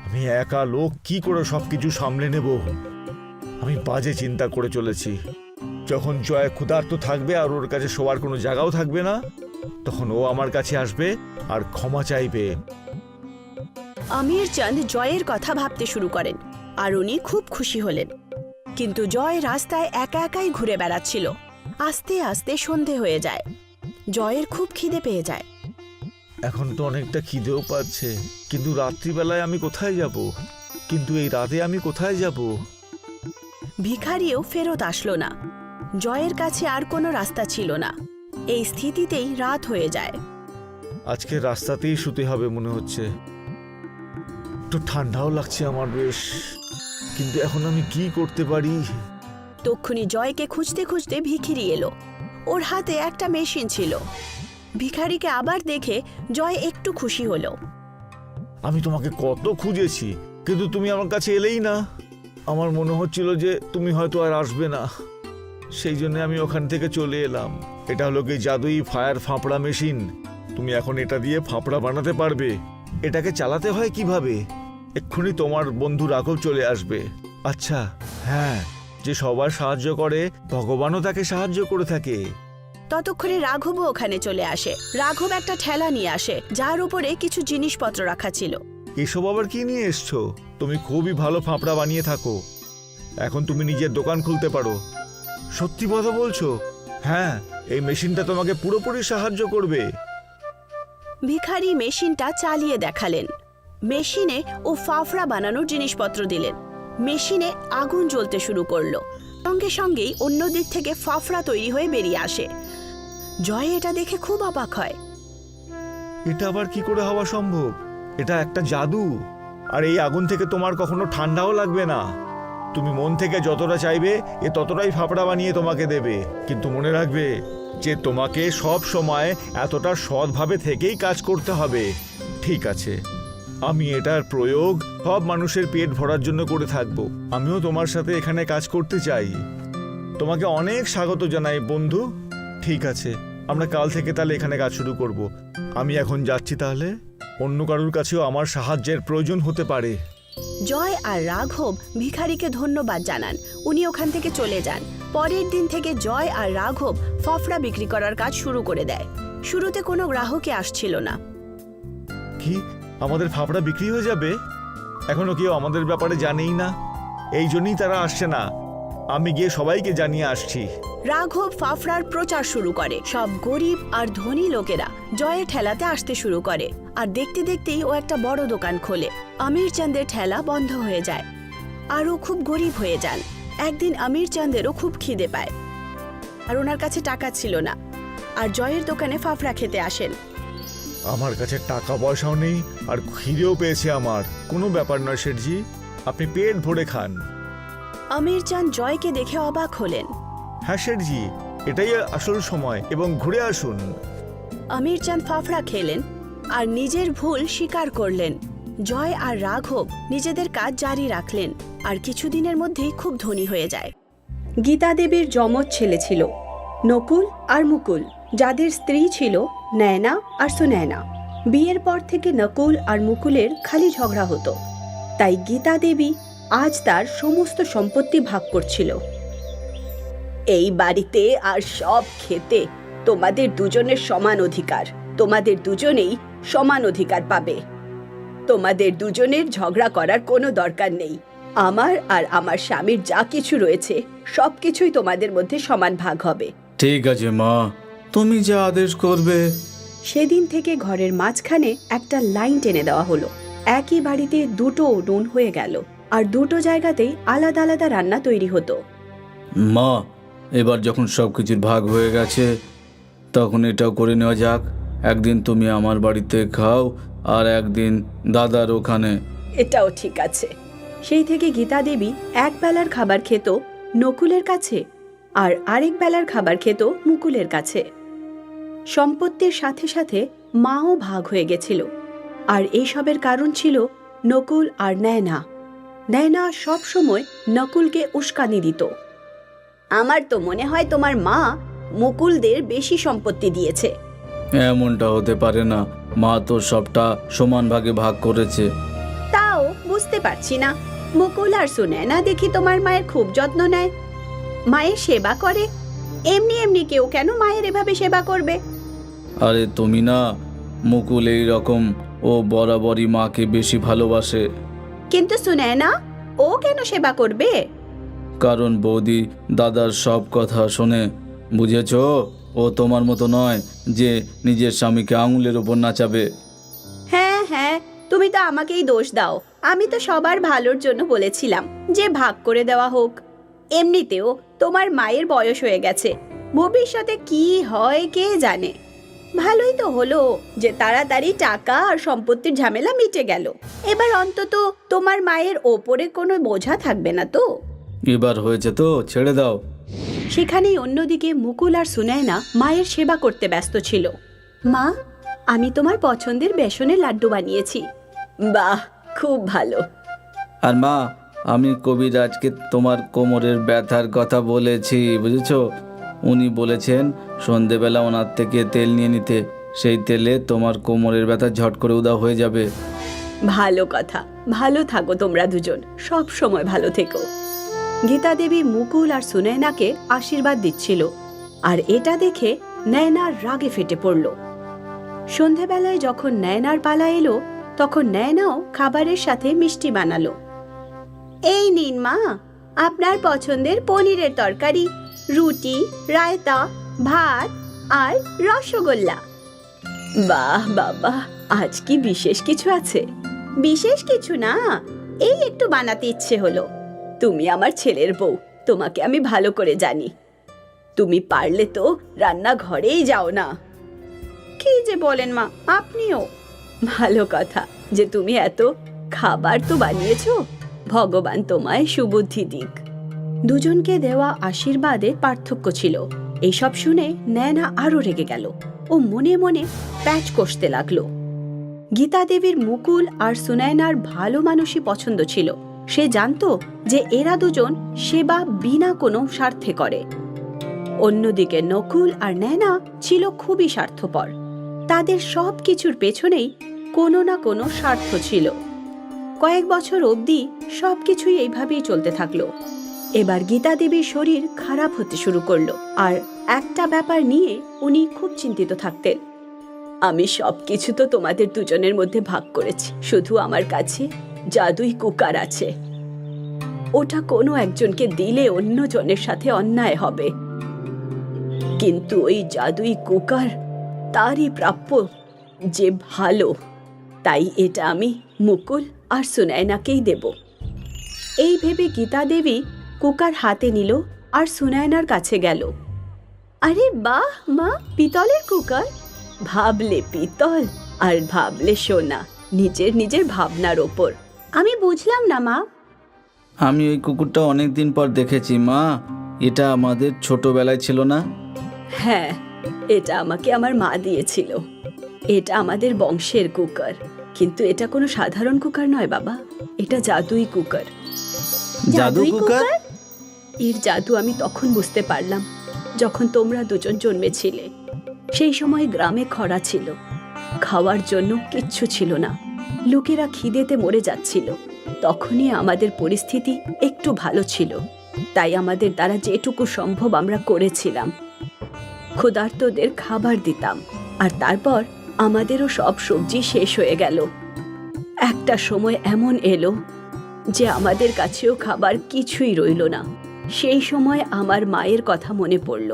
আমি একা লোক কি করে সবকিছু সামলে নেব? আমি বাজে চিন্তা করে চলেছি। যখন জয় ক্ষুধার্ত থাকবে আর ওর কাছে শোয়ার কোনো জায়গাও থাকবে না, তখন ও আমার কাছে আসবে আর ক্ষমা চাইবে। আমির চাঁদ জয়ের কথা ভাবতে শুরু করেন আর উনি খুব খুশি হলেন। কিন্তু জয় রাস্তায় একা একাই ঘুরে বেড়াচ্ছিল। আস্তে আস্তে সন্ধে হয়ে যায়। জয়ের খুব খিদে পেয়ে যায়। এখন তো অনেকটা খিদেও পাচ্ছে, কিন্তু রাত্রিবেলায় আমি কোথায় যাব? কিন্তু এই রাতে আমি কোথায় যাব? ভিখারিও ফেরত আসলো না। জয়ের কাছে আর কোনো রাস্তা ছিল না। এই স্থিতিতেই রাত হয়ে যায়। আজকে রাস্তাতেই শুতে হবে মনে হচ্ছে। একটু ঠান্ডাও লাগছে আমার বেশ, কিন্তু এখন আমি কি করতে পারি? তক্ষুনি জয়কে খুঁজতে খুঁজতে ভিখিরি এলো। ওর হাতে একটা মেশিন ছিল। ভিখারিকে আবার দেখে জয় একটু খুশি হলো। আমি তোমাকে কত খুঁজেছি, কিন্তু তুমি আমার কাছে এলেই না। আমার মনে হচ্ছিল যে তুমি হয়তো আর আসবে না, সেই জন্য আমি ওখান থেকে চলে এলাম। এটা হলো কি জাদুই ফায়ার ফাফড়া মেশিন। তুমি এখন এটা দিয়ে ফাফড়া বানাতে পারবে। এটাকে চালাতে হয় কিভাবে? এক্ষুনি তোমার বন্ধু রাঘব চলে আসবে। আচ্ছা হ্যাঁ, যে সবার সাহায্য করে ভগবানও তাকে সাহায্য করে থাকে। ততক্ষণে রাঘবও ওখানে চলে আসে। রাঘব একটা ঠেলা নিয়ে আসে, যার উপরে কিছু জিনিসপত্র রাখা ছিল। এসব আবার কি নিয়ে এসছো? তুমি খুবই ভালো ফাফড়া বানিয়ে থাকো, এখন তুমি নিজের দোকান খুলতে পারো। সত্যি কথা বলছো? হ্যাঁ, এই মেশিনটা তোমাকে পুরোপুরি সাহায্য করবে। ভিখারি মেশিনটা চালিয়ে দেখালেন। মেশিনে ও ফাফড়া বানানোর জিনিসপত্র দিলেন। মেশিনে আগুন জ্বলতে শুরু করলো। সঙ্গে সঙ্গেই অন্য দিক থেকে ফাফড়া তৈরি হয়ে বেরিয়ে আসে। জয় এটা দেখে খুব অবাক হয়। এটা আবার কি করে হওয়া সম্ভব? এটা একটা জাদু। আর এই আগুন থেকে তোমার কখনো ঠান্ডাও লাগবে না। তুমি মন থেকে যতটা চাইবে এ ততটাই ফাফড়া বানিয়ে তোমাকে দেবে। কিন্তু মনে রাখবে যে তোমাকে সব সময় এতটা সৎভাবে থেকেই কাজ করতে হবে। ঠিক আছে, আমি এটার প্রয়োগ সব মানুষের পেট ভরার জন্য করে থাকব। আমিও তোমার সাথে এখানে কাজ করতে চাই। তোমাকে অনেক স্বাগত জানাই বন্ধু। ঠিক আছে, আমরা কাল থেকে তাহলে এখানে কাজ শুরু করব। আমি এখন যাচ্ছি, তাহলে অন্য কারোর কাছেও আমার সাহায্যের প্রয়োজন হতে পারে। জয় আর রাঘব ভিখারিকে ধন্যবাদ জানান। উনি ওখান থেকে চলে যান। পরের দিন থেকে জয় আর রাঘব ফাফড়া বিক্রি করার কাজ শুরু করে দেয়। শুরুতে কোনো গ্রাহকই আসছিল না। কি আমাদের ফাফড়া বিক্রি হয়ে যাবে? এখনো কেউ আমাদের ব্যাপারে জানেই না, এই জন্যই তারা আসছে না। আমি গিয়ে সবাইকে জানিয়ে আসছি। রাঘব ফাফড়ার প্রচার শুরু করে। সব গরিব আর ধনী লোকেরা জয়ের ঠেলাতে আসতে শুরু করে। আর দেখতে দেখতেই ও একটা বড় দোকান খোলে। আমির চাঁদের ঠেলা বন্ধ হয়ে যায় আর ও খুব গরিব হয়ে যান। একদিন আমির চাঁদেরও খুব খিদে পায় আর ওনার কাছে টাকা ছিল না, আর জয়ের দোকানে ফাফড়া খেতে আসেন। আমার কাছে টাকা পয়সাও নেই আর খিদেও পেয়েছে আমার। কোনো ব্যাপার নয় শেঠজি, আপনি পেট ভরে খান। আমির চাঁদ জয়কে দেখে অবাক হলেন। হ্যাঁ শেঠজি, এটাই আসল সময়, এবং ঘুরে আসুন। আমির চাঁদ ফাফড়া খেলেন আর নিজের ভুল স্বীকার করলেন। জয় আর রাঘব নিজেদের কাজ জারি রাখলেন আর কিছুদিনের মধ্যেই খুব ধনী হয়ে যায়। গীতা দেবীর যমজ ছেলে ছিল নকুল আর মুকুল, যাদের স্ত্রী ছিল নয়না আর সুনয়না। বিয়ের পর থেকে নকুল আর মুকুলের খালি ঝগড়া হতো, তাই গীতা দেবী আজ তার সমস্ত সম্পত্তি ভাগ করছিল। এই বাড়িতে আর সব খেতে তোমাদের দুজনের সমান অধিকার। তোমাদের দুজনেই সমান অধিকার পাবে। তোমাদের দুজনের ঝগড়া করার কোনো দরকার নেই। আমার আর আমার স্বামীর যা কিছু রয়েছে সবকিছুই তোমাদের মধ্যে সমান ভাগ হবে। ঠিক আছে মা, তুমি যা আদেশ করবে। সেদিন থেকে ঘরের মাঝখানে একটা লাইন টেনে দেওয়া হলো। একই বাড়িতে দুটো উনুন হয়ে গেল আর দুটো জায়গাতেই আলাদা আলাদা রান্না তৈরি হতো। মা, এবার যখন সব কিছুর ভাগ হয়ে গেছে তখন এটাও করে নেওয়া যাক। একদিন তুমি আমার বাড়িতে খাও আর একদিন দাদার ওখানে। এটাও ঠিক আছে। সেই থেকে গীতা দেবী এক বেলার খাবার খেত নকুলের কাছে আর আরেক বেলার খাবার খেত মুকুলের কাছে। সম্পত্তির সাথে সাথে মাও ভাগ হয়ে গেছিল, আর এইসবের কারণ ছিল নকুল আর নয়না। নয়না সব সময় নকুলকে উস্কানি দিত। আমার তো মনে হয় তোমার মা মুকুলদের বেশি সম্পত্তি দিয়েছে। এমনটা হতে পারে না, মা তো সবটা সমান ভাগে ভাগ করেছে। তাও বুঝতে পারছি না। মুকুল আর সুনয়না দেখি তোমার মায়ের খুব যত্ন নেয়, মায়ের সেবা করে। এমনি এমনি কেউ কেন মায়ের এভাবে সেবা করবে? আরে তুমি না, মুকুল এই রকম, ও বরাবরই মাকে বেশি ভালোবাসে। কিন্তু সুনয়না, ও কেন সেবা করবে? কারণ বৌদি দাদার সব কথা শোনে, বুঝেছো? ও তোমার মতো নয় যে নিজের স্বামীকে আঙুলের ওপর নাচাবে। হ্যাঁ হ্যাঁ, তুমি তো আমাকেই দোষ দাও। আমি তো সবার ভালোর জন্য বলেছিলাম যে ভাগ করে দেওয়া হোক। এমনিতেও তোমার মায়ের বয়স হয়ে গেছে, ভবিষ্যতে কি হয় কে জানে। ভালোই তো হলো যে তাড়াতাড়ি টাকা আর সম্পত্তির ঝামেলা মিটে গেল। এবার অন্তত তোমার মায়ের ওপরে কোনো বোঝা থাকবে না তো। এবার হয়েছে তো, ছেড়ে দাও। সেখানেই অন্যদিকে মুকুল আর সুনয়না মায়ের সেবা করতে ব্যস্ত ছিল। মা, আমি তোমার পছন্দের বেসনের লাড্ডু বানিয়েছি। বাহ, খুব ভালো। আর মা, আমি কবিরাজকে তোমার কোমরের ব্যথার কথা বলেছি, বুঝেছো? উনি বলেছেন সন্ধেবেলা ওনার থেকে তেল নিয়ে নিতে। সেই তেলে তোমার কোমরের ব্যথা ঝট করে উধাও হয়ে যাবে। ভালো কথা। ভালো থাকো তোমরা দুজন, সব সময় ভালো থেকো। গীতা দেবী মুকুল আর সুনয়নাকে আশীর্বাদ দিচ্ছিল, আর এটা দেখে নয়নার রাগে ফেটে পড়ল। সন্ধেবেলায় যখন নয়নার পালা এলো, তখন নয়নাও খাবারের সাথে মিষ্টি বানালো। এই নিন মা, আপনার পছন্দের পনিরের তরকারি, রুটি, রায়তা, ভাত আর রসগোল্লা। বাহ বাবা, আজ কি বিশেষ কিছু আছে? বিশেষ কিছু না, এই একটু বানাতে ইচ্ছে হলো। তুমি আমার ছেলের বউ, তোমাকে আমি ভালো করে জানি। তুমি পারলে তো রান্নাঘরেই যাও না। কি যে বলেন মা, আপনিও? ভালো কথা যে তুমি এত খাবার তো বানিয়েছো। ভগবান তোমায় সুবুদ্ধি দিক। দুজনকে দেওয়া আশীর্বাদে পার্থক্য ছিল। এইসব শুনে নয়না আরো রেগে গেল। ও মনে মনে প্যাচ কষতে লাগলো। গীতা দেবীর মুকুল আর সুনয়নার ভালো মানুষই পছন্দ ছিল। সে জানতো যে এরা দুজন সেবা বিনা কোনো স্বার্থে করে। অন্যদিকে নকুল আর নয়না ছিল খুবই স্বার্থপর। তাদের সব কিছুর পেছনেই কোনো না কোনো স্বার্থ ছিল। কয়েক বছর অবধি সবকিছুই এইভাবেই চলতে থাকলো। এবার গীতা দেবীর শরীর খারাপ হতে শুরু করলো, আর একটা ব্যাপার নিয়ে উনি খুব চিন্তিত থাকতেন। আমি সবকিছু তো তোমাদের দুজনের মধ্যে ভাগ করেছি, শুধু আমার কাছে জাদুই কুকার আছে। ওটা কোনো একজনকে দিলে অন্যজনের সাথে অন্যায় হবে, কিন্তু ওই জাদুই কুকার তারই প্রাপ্য যে ভালো। তাই এটা আমি মুকুল আর সুনয়নাকেই দেব। এই ভেবে গীতা দেবী কুকার হাতে নিল আর সুনয়নার কাছে গেল। আরে বাহ মা, পিতলের কুকার! ভাবলে পিতল আর ভাবলে সোনা, নিজের নিজের ভাবনার ওপর। আমি বুঝলাম না মা। আমি ওই কুকুরটা অনেক দিন পর দেখেছি মা। এটা আমাদের ছোটবেলায় ছিল না? হ্যাঁ, এটা আমাকে আমার মা দিয়েছিল। এটা আমাদের বংশের কুকার, কিন্তু এটা কোনো সাধারণ কুকার নয় বাবা, এটা জাদুই কুকার। জাদু কুকার? এর জাদু আমি তখন বুঝতে পারলাম যখন তোমরা দুজন জন্মেছিলে। সেই সময় গ্রামে খরা ছিল, খাওয়ার জন্য কিচ্ছু ছিল না। লোকেরা খিদেতে মরে যাচ্ছিল। তখনই আমাদের পরিস্থিতি একটু ভালো ছিল, তাই আমাদের দ্বারা যেটুকু সম্ভব আমরা করেছিলাম। ক্ষুধার্তদের খাবার দিতাম, আর তারপর আমাদেরও সব সবজি শেষ হয়ে গেল। একটা সময় এমন এলো যে আমাদের কাছেও খাবার কিছুই রইল না। সেই সময় আমার মায়ের কথা মনে পড়ল,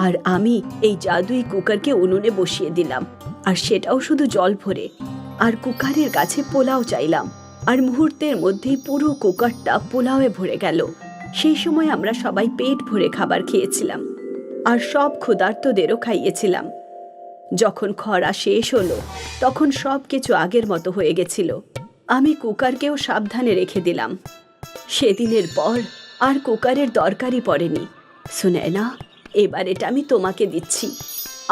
আর আমি এই জাদুই কুকারকে উনুনে বসিয়ে দিলাম, আর সেটাও শুধু জল ভরে। আর কুকারের কাছে পোলাও চাইলাম, আর মুহূর্তের মধ্যেই পুরো কুকারটা পোলাওয়ে ভরে গেল। সেই সময় আমরা সবাই পেট ভরে খাবার খেয়েছিলাম, আর সব ক্ষুধার্তদেরও খাইয়েছিলাম। যখন খরা শেষ হলো তখন সব কিছু আগের মতো হয়ে গেছিল। আমি কুকারকেও সাবধানে রেখে দিলাম। সেদিনের পর আর কুকারের দরকারই পড়েনি। সুনয়না, এবার এটা আমি তোমাকে দিচ্ছি।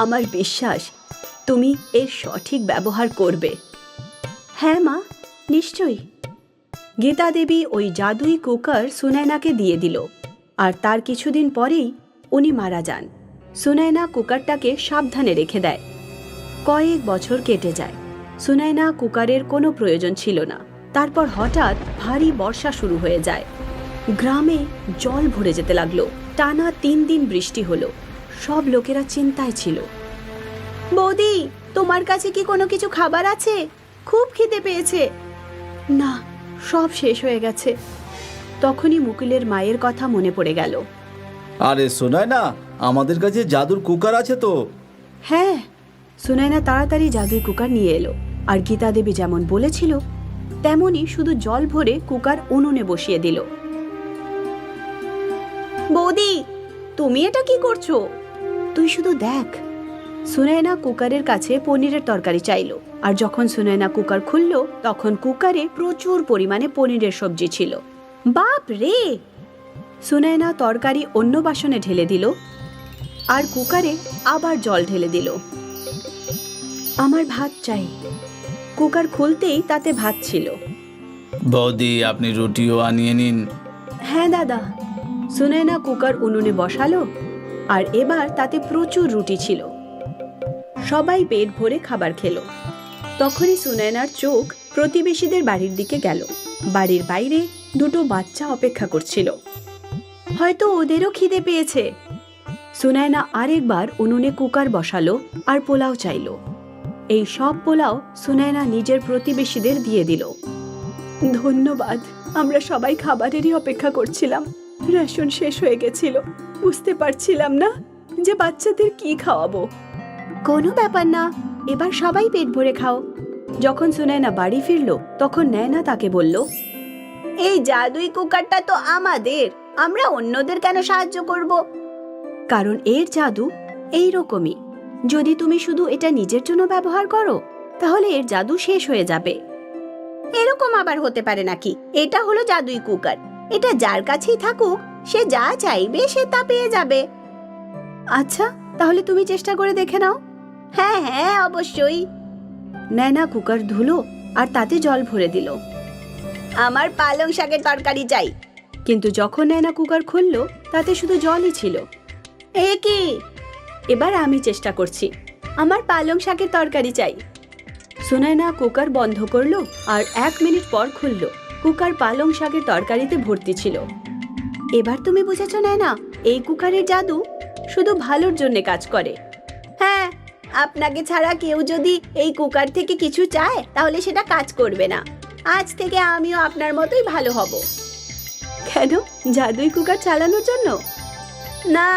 আমার বিশ্বাস তুমি এর সঠিক ব্যবহার করবে। হ্যাঁ মা, নিশ্চয়ই। গীতা দেবী ওই জাদুই কুকার সুনয়নাকে দিয়ে দিল, আর তার কিছুদিন পরেই উনি মারা যান। সুনয়না কুকারটাকে সাবধানে রেখে দেয়। কয়েক বছর কেটে যায়। সুনয়না কুকারের কোনো প্রয়োজন ছিল না। তারপর হঠাৎ ভারী বর্ষা শুরু হয়ে যায়। গ্রামে জল ভরে যেতে লাগলো। টানা 3 দিন বৃষ্টি হলো। সব লোকেরা চিন্তায় ছিল। বৌদি, তোমার কাছে কি কোনো কিছু খাবার আছে? খুব খিদে পেয়েছে। না, সব শেষ হয়ে গেছে। তখনই মুকুলের মায়ের কথা মনে পড়ে গেল। আরে শোনায় না, আমাদের কাছে জাদুর কুকার আছে তো। হ্যাঁ, সুনয়না তাড়াতাড়ি জাদুই কুকার নিয়ে এলো, আর গীতা দেবী যেমন বলেছিল তেমনই শুধু জল ভরে কুকার উনুনে বসিয়ে দিল। বৌদি, তুমি এটা কি করছো? তুই শুধু দেখ। সুনয়না কুকারের কাছে পনিরের তরকারি চাইলো, আর যখন সুনয়না কুকার খুলল তখন কুকারে প্রচুর পরিমাণে পনিরের সবজি ছিল। বাপ রে! সুনয়না তরকারি অন্য বাসনে ঢেলে দিল, আর কুকারে আবার জল ঢেলে দিল। আমার ভাত চাই। কুকার খুলতেই তাতে ভাত ছিল। বৌদি, আপনি রুটিও আনিয়ে নিন। হ্যাঁ দাদা। সুনয়না কুকার উনুনে বসালো, আর এবার তাতে প্রচুর রুটি ছিল। সবাই পেট ভরে খাবার খেলো। তখনই সুনয়নার চোখ প্রতিবেশীদের বাড়ির দিকে গেল। বাড়ির বাইরে 2 বাচ্চা অপেক্ষা করছিল। হয়তো ওদেরও খিদে পেয়েছে। সুনয়না আরেকবার উনুনে কুকার বসালো আর পোলাও চাইলো। এই সব পোলাও সুনয়না নিজের প্রতিবেশীদের দিয়ে দিল। ধন্যবাদ, আমরা সবাই খাবারেরই অপেক্ষা করছিলাম। রেশন শেষ হয়ে গেছিল, বুঝতে পারছিলাম না যে বাচ্চাদের কি খাওয়াবো। কোনো ব্যাপার না, এবার সবাই পেট ভরে খাও। যখন সুনয়না বাড়ি ফিরল তখন নয়না তাকে বলল, এই জাদুই কুকারটা তো আমাদের, আমরা অন্যদের কেন সাহায্য করব? কারণ এর জাদু এই রকমই। যদি তুমি শুধু এটা নিজের জন্য ব্যবহার করো তাহলে এর জাদু শেষ হয়ে যাবে। এরকম আবার হতে পারে নাকি? এটা হলো জাদুই কুকার। এটা যার কাছেই থাকুক সে যা চাইবে সে তা পেয়ে যাবে। আচ্ছা, তাহলে তুমি চেষ্টা করে দেখে নাও। হ্যাঁ হ্যাঁ, অবশ্যই। নয়না কুকার ধুলো আর তাতে জল ভরে দিল। আমার পালং শাকের তরকারি চাই। কিন্তু যখন নয়না কুকার খুললো তাতে শুধু জলই ছিল। এ কি? এবার আমি চেষ্টা করছি। আমার পালং শাকের তরকারি চাই। সুনয়না কুকার বন্ধ করলো আর 1 মিনিট পর খুললো। কুকার পালং শাকের তরকারিতে ভর্তি ছিল। এবার তুমি বুঝেছো নয়না, এই কুকারের জাদু শুধু ভালোর জন্য কাজ করে। হ্যাঁ, আপনাকে ছাড়া কেউ যদি এই কুকার থেকে কিছু চায় তাহলে সেটা কাজ করবে না। আজ থেকে আমিও আপনার মতোই ভালো হব। কেন, জাদুই কুকার চালানোর জন্য? না,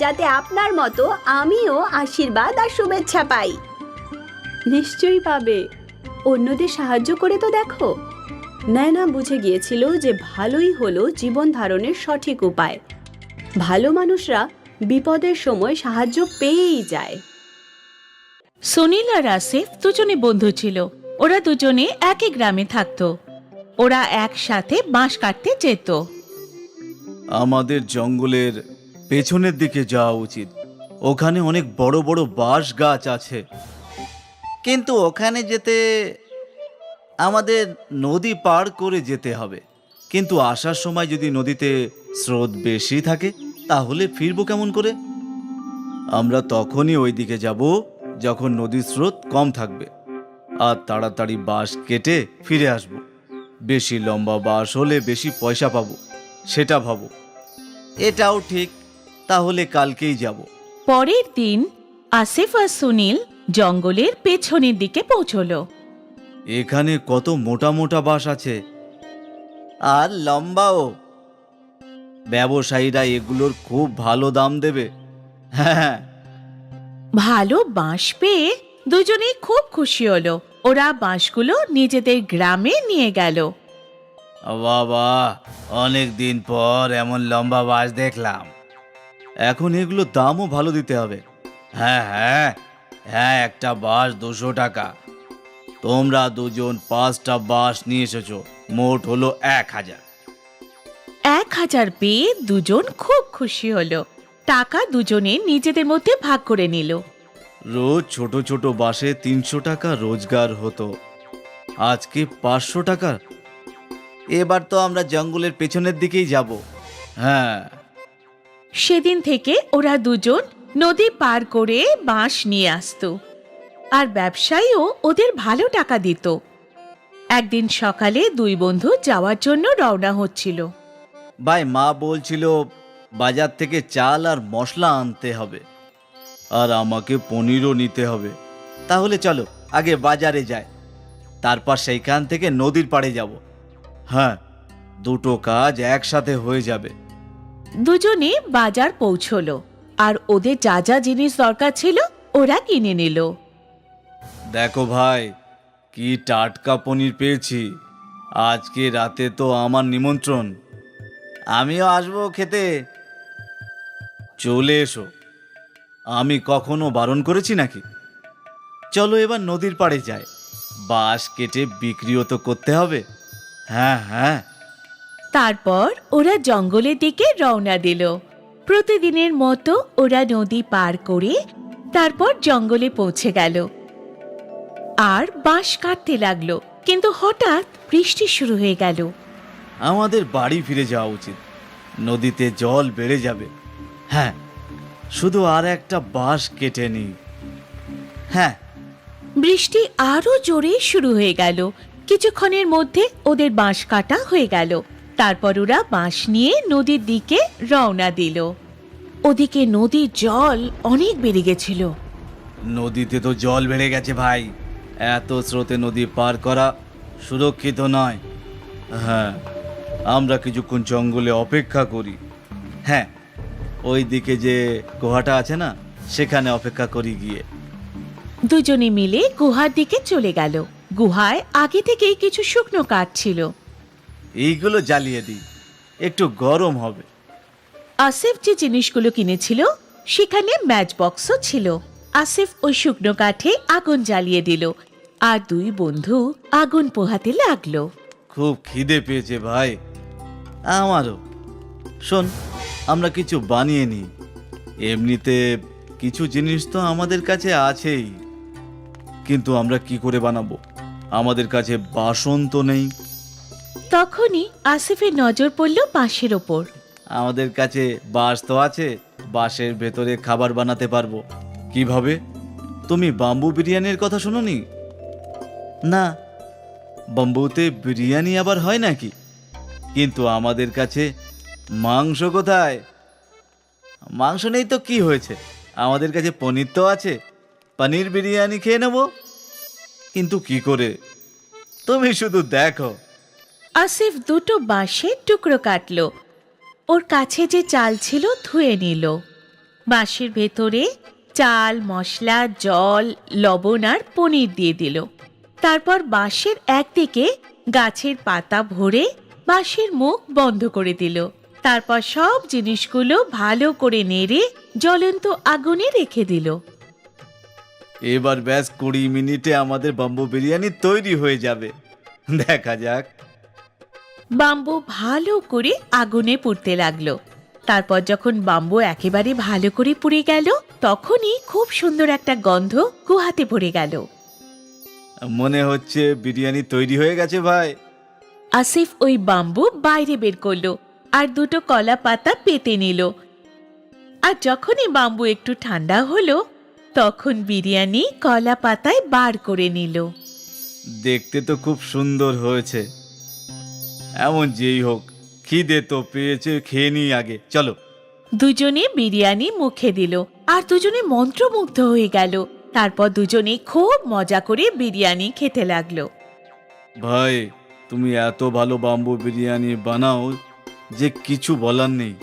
যাতে আপনার মতো আমিও আশীর্বাদ আর শুভেচ্ছা পাই। নিশ্চয়ই পাবে। অন্যদের সাহায্য করে তো দেখো। নয়না বুঝে গিয়েছিল যে ভালোই হলো জীবন ধারণের সঠিক উপায়। ভালো মানুষরা বিপদের সময় সাহায্য পেয়েই যায়। সুনীল আর আসিফ দুজনে বন্ধু ছিল। ওরা দুজনে একই গ্রামে থাকতো। ওরা একসাথে বাঁশ কাটতে যেত। আমাদের জঙ্গলের পেছনের দিকে যাওয়া উচিত। ওখানে অনেক বড় বড় বাঁশ গাছ আছে। কিন্তু ওখানে যেতে আমাদের নদী পার করে যেতে হবে। কিন্তু আসার সময় যদি নদীতে স্রোত বেশি থাকে তাহলে ফিরবো কেমন করে? আমরা তখনই ওই দিকে যাব যখন নদীর স্রোত কম থাকবে, আর তাড়াতাড়ি বাঁশ কেটে ফিরে আসব। বেশি লম্বা বাঁশ হলে বেশি পয়সা পাবো, সেটা ভাবো। এটাও ঠিক, তাহলে কালকেই যাব। পরের দিন আসিফ আর সুনীল জঙ্গলের পেছনের দিকে পৌঁছলো। এখানে কত মোটা মোটা বাঁশ আছে, আর লম্বাও। ব্যবসায়ীরা এগুলোর খুব ভালো দাম দেবে। হ্যাঁ, ভালো বাঁশ পেয়ে দুজনেই খুব খুশি হলো। ওরা বাঁশগুলো নিজেদের গ্রামে নিয়ে গেল। বাবা, অনেক দিন পর এমন লম্বা বাঁশ দেখলাম। এখন এগুলোর দামও ভালো দিতে হবে। হ্যাঁ হ্যাঁ হ্যাঁ, একটা বাঁশ 200 টাকা। তোমরা দুজন 5টা বাঁশ নিয়ে এসেছো, মোট হলো 1000। 1000 পেয়ে দুজন খুব খুশি হলো। টাকা দুজনে নিজেদের মধ্যে ভাগ করে নিল। রোজ ছোট ছোট বাঁশে 300 টাকা রোজগার হতো, আজকে 500 টাকা। এবার তো আমরা জঙ্গলের পেছনের দিকেই যাব। হ্যাঁ, সেদিন থেকে ওরা দুজন নদী পার করে বাঁশ নিয়ে আসতো, আর ব্যবসায়ীও ওদের ভালো টাকা দিত। একদিন সকালে দুই বন্ধু যাওয়ার জন্য রওনা হচ্ছিল। ভাই, মা বলছিল বাজার থেকে চাল আর মশলা আনতে হবে, আর আমাকে পনিরও নিতে হবে। তাহলে চলো আগে বাজারে যাই, তারপর সেইখান থেকে নদীর পাড়ে যাব। হ্যাঁ, দুটো কাজ একসাথে হয়ে যাবে। দুজনে বাজার পৌঁছলো, আর ওদের যা যা জিনিস দরকার ছিল ওরা কিনে নিল। দেখো ভাই, কি টাটকা পনির পেয়েছি। আজকে রাতে তো আমার নিমন্ত্রণ, আমিও আসবো খেতে। চলে এসো, আমি কখনো বারণ করেছি নাকি? চলো এবার নদীর পাড়ে যাই, বাঁশ কেটে বিক্রিও তো করতে হবে। হ্যাঁ হ্যাঁ। তারপর ওরা জঙ্গলের দিকে রওনা দিল। প্রতিদিনের মতো ওরা নদী পার করে তারপর জঙ্গলে পৌঁছে গেল আর বাঁশ কাটতে লাগলো। কিন্তু হঠাৎ বৃষ্টি শুরু হয়ে গেল। আমাদের বাড়ি ফিরে যাওয়া উচিত, নদীতে জল বেড়ে যাবে। হ্যাঁ, শুধু আর একটা বাঁশ কেটে নিই। হ্যাঁ, বৃষ্টি আরো জোরে শুরু হয়ে গেল। কিছুক্ষণের মধ্যে ওদের বাঁশ কাটা হয়ে গেল। তারপর ওরা বাঁশ নিয়ে নদীর দিকে রওনা দিল। ওদিকে নদীর জল অনেক বেড়ে গেছিল। নদীতে তো জল বেড়ে গেছে ভাই, এত স্রোতে নদী পার করা সুরক্ষিত নয়। হ্যাঁ, আমরা কিছুক্ষণ জঙ্গলে অপেক্ষা করি। হ্যাঁ, ওই দিকে যে গুহাটা আছে না, সেখানে অপেক্ষা করি গিয়ে। দুজনে মিলে গুহার দিকে চলে গেল। গুহায় আগে থেকেই কিছু শুকনো কাঠ ছিল। এইগুলো জ্বালিয়ে দিই, একটু গরম হবে। আসিফ যে জিনিসগুলো কিনেছিল সেখানে ম্যাচ বক্সও ছিল। আসিফ ওই শুকনো কাঠে আগুন জ্বালিয়ে দিল আর দুই বন্ধু আগুন পোহাতে লাগলো। খুব খিদে পেয়েছে ভাই, আমারও। শোন, আমরা কিছু বানিয়ে নিই। এমনিতে কিছু জিনিস তো আমাদের কাছে আছেই, কিন্তু আমরা কি করে বানাবো? আমাদের কাছে বাসন তো নেই। তখনই আসিফের নজর পড়ল বাঁশের ওপর। আমাদের কাছে বাঁশ তো আছে, বাঁশের ভেতরে খাবার বানাতে পারবো। কিভাবে? তুমি বাম্বু বিরিয়ানির কথা শুনোনি? না, বাম্বুতে বিরিয়ানি আবার হয় নাকি? কিন্তু আমাদের কাছে মাংস কোথায়? মাংস নেই তো কি হয়েছে, আমাদের কাছে পনির তো আছে। পনির বিরিয়ানি খেয়ে নেব। কিন্তু কি করে? তুমি শুধু দেখো। আসিফ দুটো বাঁশের টুকরো কাটলো, ওর কাছে যে চাল ছিল ধুয়ে নিল। বাঁশের ভেতরে চাল, মশলা, জল, লবণ আর পনির দিয়ে দিল। তারপর বাঁশের একদিকে গাছের পাতা ভরে বাঁশের মুখ বন্ধ করে দিল। তারপর সব জিনিসগুলো ভালো করে নেড়ে জ্বলন্ত আগুনে রেখে দিল। এবার ব্যাস 20 মিনিটে আমাদের বাম্বু বিরিয়ানি তৈরি হয়ে যাবে। দেখা যাক। বাম্বু ভালো করে আগুনে পুড়তে লাগলো। তারপর যখন বাম্বু একেবারে ভালো করে পুড়ে গেল, তখনই খুব সুন্দর একটা গন্ধ গুহাতে ভরে গেল। মনে হচ্ছে বিরিয়ানি তৈরি হয়ে গেছে ভাই। আসিফ ওই বাম্বু বাইরে বের করলো আর দুটো কলা পাতা পেতে নিল। আর যখনই বাম্বু একটু ঠান্ডা হলো, তখন বিরিয়ানি কলা পাতায় বার করে নিল। দেখতে তো খুব সুন্দর হয়েছে। এমন যেই হোক, খিদে তো পেয়েছে, খেয়ে নিই আগে, চলো। দুজনে বিরিয়ানি মুখে দিল আর দুজনে মন্ত্রমুগ্ধ হয়ে গেল। তারপর দুজনে খুব মজা করে বিরিয়ানি খেতে লাগলো। ভাই, তুমি এত ভালো বাম্বু বিরিয়ানি বানাও যে কিছু বলার নেই।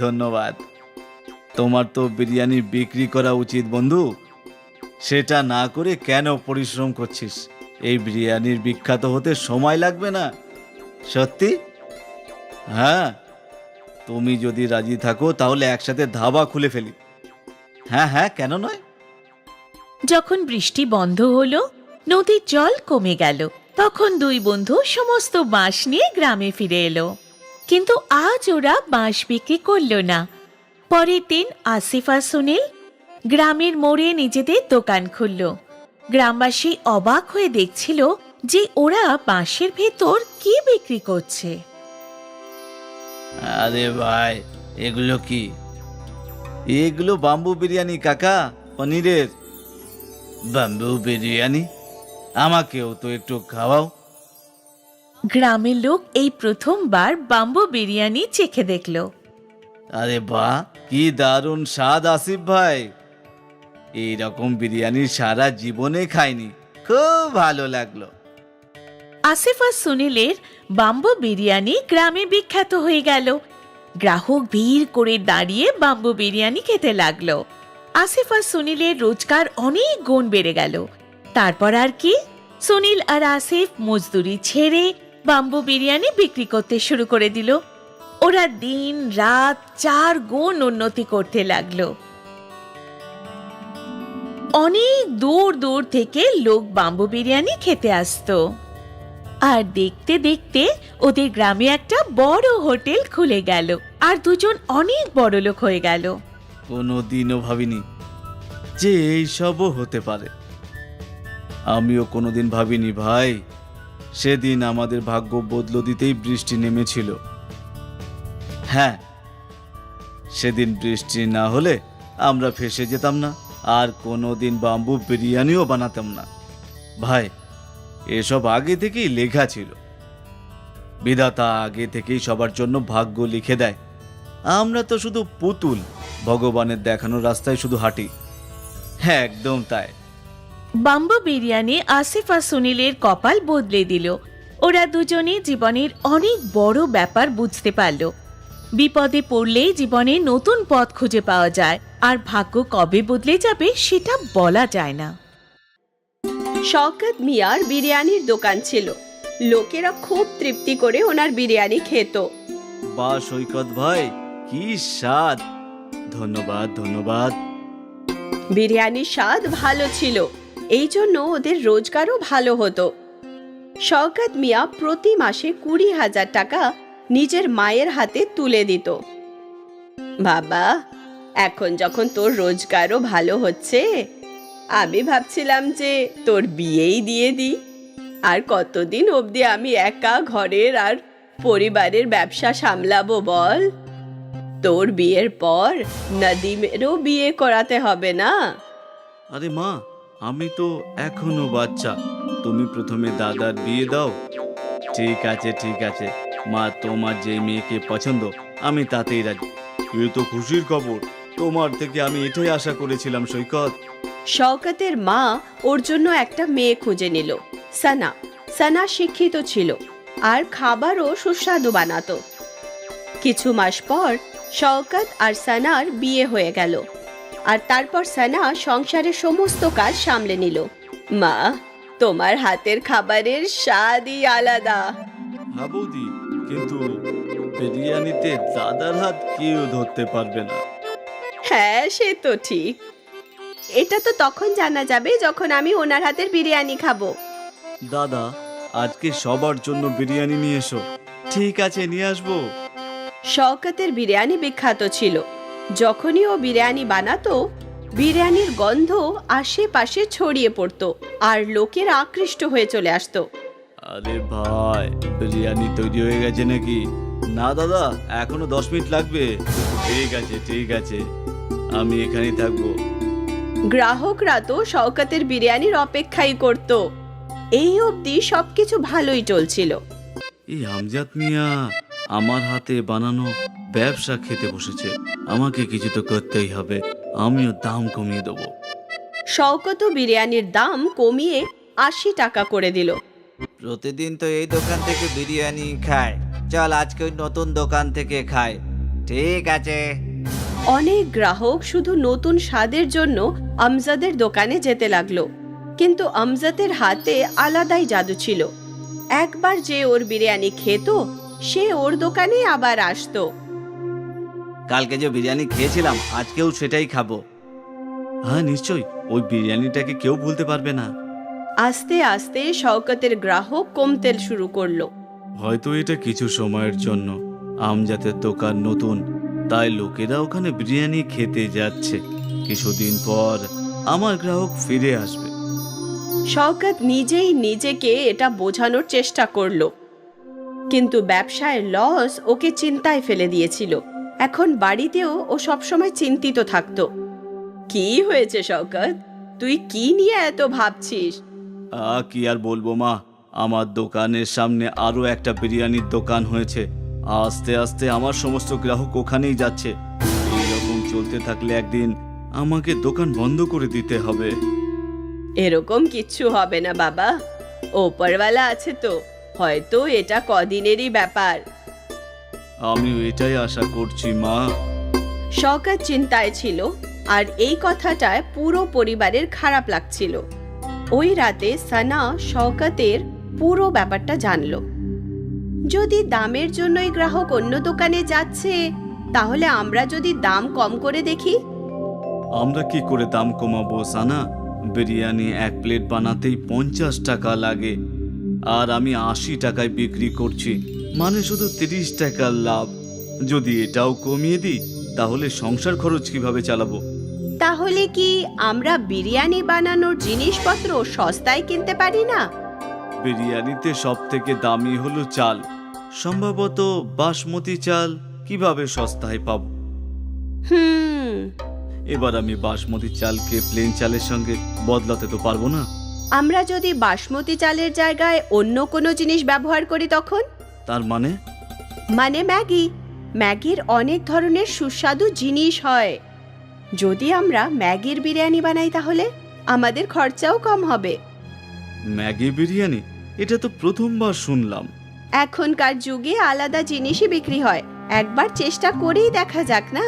ধন্যবাদ। তোমার তো বিরিয়ানি বিক্রি করা উচিত বন্ধু। সেটা না করে কেন পরিশ্রম করছিস? এই বিরিয়ানির বিখ্যাত হতে সময় লাগবে না। সত্যি? হ্যাঁ, তুমি যদি রাজি থাকো তাহলে একসাথে ধাবা খুলে ফেলি। হ্যাঁ হ্যাঁ, কেন নয়? যখন বৃষ্টি বন্ধ হলো, নদীর জল কমে গেল, তখন দুই বন্ধু সমস্ত বাঁশ নিয়ে গ্রামে ফিরে এলো। কিন্তু আজ ওরা বাঁশ বিক্রি করলো না। পরের দিন আসিফ আর সুনীল গ্রামের মোড়ে নিজেদের দোকান খুলল। গ্রামবাসী অবাক হয়ে দেখছিল যে ওরা বাঁশের ভেতর কি বিক্রি করছে। আরে ভাই, এগুলো কি? এগুলো বাম্বু বিরিয়ানি কাকা, পনিরের। বাম্বু বিরিয়ানি? আমাকেও তো একটু খাওয়াও। গ্রামের লোক এই প্রথমবার বাম্বু বিরিয়ানি চেখে দেখলো। আরে বাহ, কি দারুণ স্বাদ আসিফ ভাই। এইরকম বিরিয়ানি সারা জীবনে খাইনি, খুব ভালো লাগলো। আসিফ আর সুনীলের বাম্বু বিরিয়ানি গ্রামে বিখ্যাত হয়ে গেল। গ্রাহক ভিড় করে দাঁড়িয়ে বাম্বু বিরিয়ানি খেতে লাগলো। আসিফ আর সুনীলের রোজগার অনেক গুণ বেড়ে গেল। তারপর আর কি, সুনীল আর আসিফ মজদুরি ছেড়ে বাম্বু বিরিয়ানি বিক্রি করতে শুরু করে দিল। ওরা দিন রাত 4 গুণ উন্নতি করতে লাগলো। অনেক দূর দূর থেকে লোক বাম্বু বিরিয়ানি খেতে আসতো। আর দেখতে দেখতে ওদের গ্রামে একটা বড় হোটেল খুলে গেল আর দুজন অনেক বড় লোক হয়ে গেল। কোনোদিনও ভাবিনি যে এইসবও হতে পারে। আমিও কোনোদিন ভাবিনি ভাই, সেদিন আমাদের ভাগ্য বদলে দিতেই বৃষ্টি নেমেছিল। হ্যাঁ, সেদিন বৃষ্টি না হলে আমরা ফেঁসে যেতাম না, আর কোনোদিন বাম্বু বিরিয়ানিও বানাতাম না। ভাই, এসব আগে থেকেই লেখা ছিল। বিধাতা আগে থেকেই সবার জন্য ভাগ্য লিখে দেয়। আমরা তো শুধু পুতুল, ভগবানের দেখানো রাস্তায় শুধু হাঁটি। হ্যাঁ, একদম তাই। বাম্বু বিরিয়ানি আসিফ আর সুনীলের কপাল বদলে দিল। ওরা দুজনে জীবনের অনেক বড় ব্যাপার বুঝতে পারল। বিপদে পড়লেই জীবনে নতুন পথ খুঁজে পাওয়া যায়, আর ভাগ্য কবে বদলে যাবে সেটা বলা যায় না। শওকত মিয়ার বিরিয়ানির দোকান ছিল। লোকেরা খুব তৃপ্তি করে ওনার বিরিয়ানি খেত। বা সৈকত ভাই, কি স্বাদ! ধন্যবাদ ধন্যবাদ। বিরিয়ানির স্বাদ ভালো ছিল, এই জন্য ওদের রোজগারও ভালো হতো। শওকত মিয়া প্রতি মাসে 20,000 টাকা নিজের মায়ের হাতে তুলে দিত। বাবা, এখন যখন তোর রোজগারও ভালো হচ্ছে, আমি ভাবছিলাম যে তোর বিয়েই দিয়ে দিই। আর কতদিন অবধি আমি একা ঘরের আর পরিবারের ব্যবসা সামলাবো বল? তোর বিয়ের পর নদীমেরও বিয়ে করাতে হবে না? আরে মা, আমি তো এখনো বাচ্চা, তুমি প্রথমে দাদার বিয়ে দাও। ঠিক আছে ঠিক আছে মা, তোমার যে মেয়েকে পছন্দ আমি তাতেই রাজি। এ তো খুশির খবর, তোমার থেকে আমি এটাই আশা করেছিলাম সৈকত। শওকতের মা ওর জন্য একটা মেয়ে খুঁজে নিল, সানা। সানা শিক্ষিত ছিল আর খাবারও সুস্বাদু বানাতো। কিছু মাস পর শওকত আর সানার বিয়ে হয়ে গেল, আর তারপর সানা সংসারের সমস্ত কাজ সামলে নিল। মা, তোমার হাতের খাবারের স্বাদই আলাদা। হ্যাঁ বৌদি, কিন্তু বিরিয়ানিতে দাদার হাত কেউ ধরতে পারবে না। হ্যাঁ, সে তো ঠিক। এটা তো তখন জানা যাবে যখন আমি ওনার হাতের বিরিয়ানি খাবো। দাদা, আজকে সবার জন্য বিরিয়ানি নিয়ে এসো। ঠিক আছে, নিয়ে আসবো। শওকতের বিরিয়ানি বিখ্যাত ছিল। যখনই ও বিরিয়ানি বানাতো, বিরিয়ানির গন্ধ আশেপাশে ছড়িয়ে পড়তো আর লোকেরা আকৃষ্ট হয়ে চলে আসতো। আরে ভাই, বিরিয়ানি তৈরি হয়ে গেছে নাকি? না দাদা, এখনো 10 মিনিট লাগবে। ঠিক আছে ঠিক আছে, আমি এখানেই থাকবো। গ্রাহকরা তো শওকতের বিরিয়ানির অপেক্ষাই করত। এই অবধি সবকিছু ভালোই চলছিল। এই আমজাদ মিয়া আমার হাতে বানানো ব্যবসা খেতে বসেছে, আমাকে কিছু তো করতেই হবে। আমিও দাম কমিয়ে দেবো। শওকতও বিরিয়ানির দাম কমিয়ে 80 টাকা করে দিল। প্রতিদিন তো এই দোকান থেকে বিরিয়ানি খায়, চল আজকে ওই নতুন দোকান থেকে খাই। ঠিক আছে। অনেক গ্রাহক শুধু নতুন স্বাদের জন্য আমজাদের দোকানে যেতে লাগলো, কিন্তু আমজাদের হাতে আলাদাই জাদু ছিল। একবার যে ওর বিরিয়ানি খেত, সে ওর দোকানে আবার আসতো। কালকে যে বিরিয়ানি খেয়েছিলাম আজকেও সেটাই খাবো। হ্যাঁ নিশ্চয়ই, ওই বিরিয়ানিটাকে কেউ ভুলতে পারবে না। আস্তে আস্তে শওকতের গ্রাহক কমতে শুরু করলো। হয়তো এটা কিছু সময়ের জন্য। আমজাদের দোকান নতুন, তাই লোকেরা ওখানে বিরিয়ানি খেতে যাচ্ছে। কিছুদিন পর আমার গ্রাহক ফিরে আসবে। শওকত নিজেই নিজেকে এটা বোঝানোর চেষ্টা করলো, কিন্তু ব্যবসায় লস ওকে চিন্তায় ফেলে দিয়েছিল। এখন বাড়িতেও ও সবসময় চিন্তিত থাকতো। কি হয়েছে শওকত, তুই কি নিয়ে এত ভাবছিস? কি আর বলবো মা, আমার দোকানের সামনে আরো একটা বিরিয়ানির দোকান হয়েছে। আস্তে আস্তে আমার সমস্ত গ্রাহক ওখানেই যাচ্ছে। এইরকম চলতে থাকলে একদিন আমাকে দোকান বন্ধ করে দিতে হবে। এরকম কিচ্ছু হবে না বাবা, ওপরওয়ালা আছে তো, হয়তো এটা কদিনেরই ব্যাপার। আমি এটাই আশা করছি মা। শওকত চিন্তায় ছিল, আর এই কথাটায় পুরো পরিবারের খারাপ লাগছিল। ওই রাতে সানা শওকতের পুরো ব্যাপারটা জানলো। যদি দামের জন্যই গ্রাহক অন্য দোকানে যাচ্ছে, তাহলে আমরা যদি দাম কম করে দেখি? আমরা কি করে দাম কমাবো সানা? বিরিয়ানি 1 প্লেট বানাতেই 50 টাকা লাগে, আর আমি 80 টাকায় বিক্রি করছি, মানে শুধু 30 টাকার লাভ। যদি এটাও কমিয়ে দিই তাহলে সংসার খরচ কিভাবে চালাবো? তাহলে কি আমরা বিরিয়ানি বানানোর জিনিসপত্র সস্তায় কিনতে পারি না? বিরিয়ানিতে সব থেকে দামি হলো চাল, সম্ভবত বাসমতি চাল। কিভাবে সস্তায় পাবো? এবার আমি বাসমতি চালকে প্লেন চালের সঙ্গে বদলাতে তো পারবো না। আমরা যদি বাসমতি চালের জায়গায় অন্য কোনো জিনিস ব্যবহার করি তখন? তার মানে? মানে ম্যাগি। ম্যাগির অনেক ধরনের সুস্বাদু জিনিস হয়। যদি আমরা ম্যাগির বিরিয়ানি বানাই তাহলে আমাদের খরচাও কম হবে। ম্যাগি বিরিয়ানি? এটা তো প্রথমবার শুনলাম। এখনকার যুগে আলাদা জিনিসই বিক্রি হয়, একবার চেষ্টা করেই দেখা যাক না?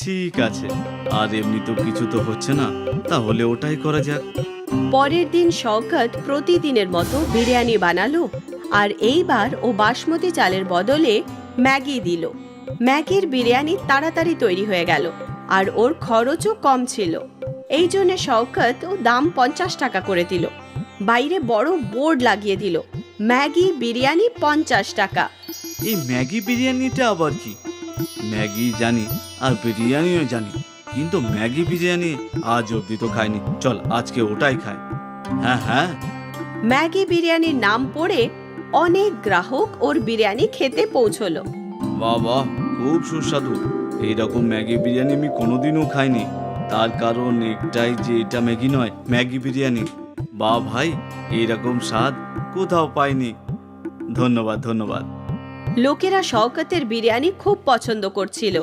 ঠিক আছে, আর এমনি তো কিছু তো হচ্ছে না, তাহলে ওটাই করা যাক। পরের দিন শওকত প্রতিদিনের মতো বিরিয়ানি বানালো, আর এইবার ও বাসমতি চালের বদলে ম্যাগি দিল। ম্যাগির বিরিয়ানি তাড়াতাড়ি তৈরি হয়ে গেল। আর ওর খরচও কম ছিল। এই জন্য শওকত ও দাম 50 টাকা করে দিল। বাইরে বড় বোর্ড লাগিয়ে দিল, ম্যাগি বিরিয়ানি 50 টাকা। এই ম্যাগি বিরিয়ানিটা আবার কি? ম্যাগি জানি আর বিরিয়ানিও জানি, কিন্তু ম্যাগি বিরিয়ানি আজ অব্দি তো খাইনি। চল আজকে ওটাই খাই। হ্যাঁ হ্যাঁ, ম্যাগি বিরিয়ানির নাম পড়ে অনেক গ্রাহক ওর বিরিয়ানি খেতে পৌঁছলো। বাহ বাহ, খুব সুস্বাদু। এইরকম ম্যাগি বিরিয়ানি আমি কোনোদিনও খাইনি। তার কারণ একটাই যে এটা ম্যাগি নয়, ম্যাগি বিরিয়ানি। বাহ ভাই, এইরকম স্বাদ কোথাও পাইনি। ধন্যবাদ ধন্যবাদ। লোকেরা শওকতের বিরিয়ানি খুব পছন্দ করছিল।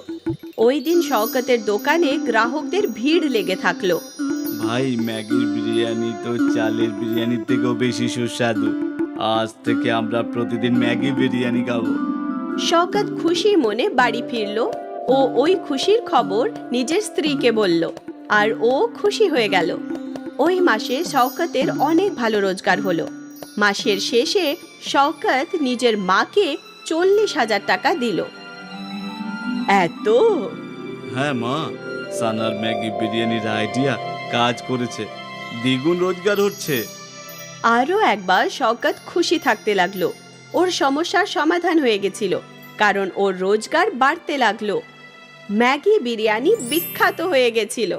ওই দিন শওকতের দোকানে গ্রাহকদের ভিড় লেগে থাকলো। ভাই, ম্যাগির বিরিয়ানি তো চালের বিরিয়ানির থেকেও বেশি সুস্বাদু। আজ থেকে আমরা প্রতিদিন ম্যাগি বিরিয়ানি খাবো। শওকত খুশি মনে বাড়ি ফিরলো ও ওই খুশির খবর নিজের স্ত্রীকে বলল, আর ও খুশি হয়ে গেল। ওই মাসে শওকতের অনেক ভালো রোজগার হলো। মাসের শেষে শওকত নিজের মাকে 40,000 টাকা দিল। এত? হ্যাঁ মা, সানার ম্যাগি বিরিয়ানির আইডিয়া কাজ করেছে, দ্বিগুণ রোজগার হচ্ছে। আরও একবার শওকত খুশি থাকতে লাগলো। ওর সমস্যার সমাধান হয়ে গেছিল, কারণ ওর রোজগার বাড়তে লাগলো। ম্যাগি বিরিয়ানি বিখ্যাত হয়ে গেছিল।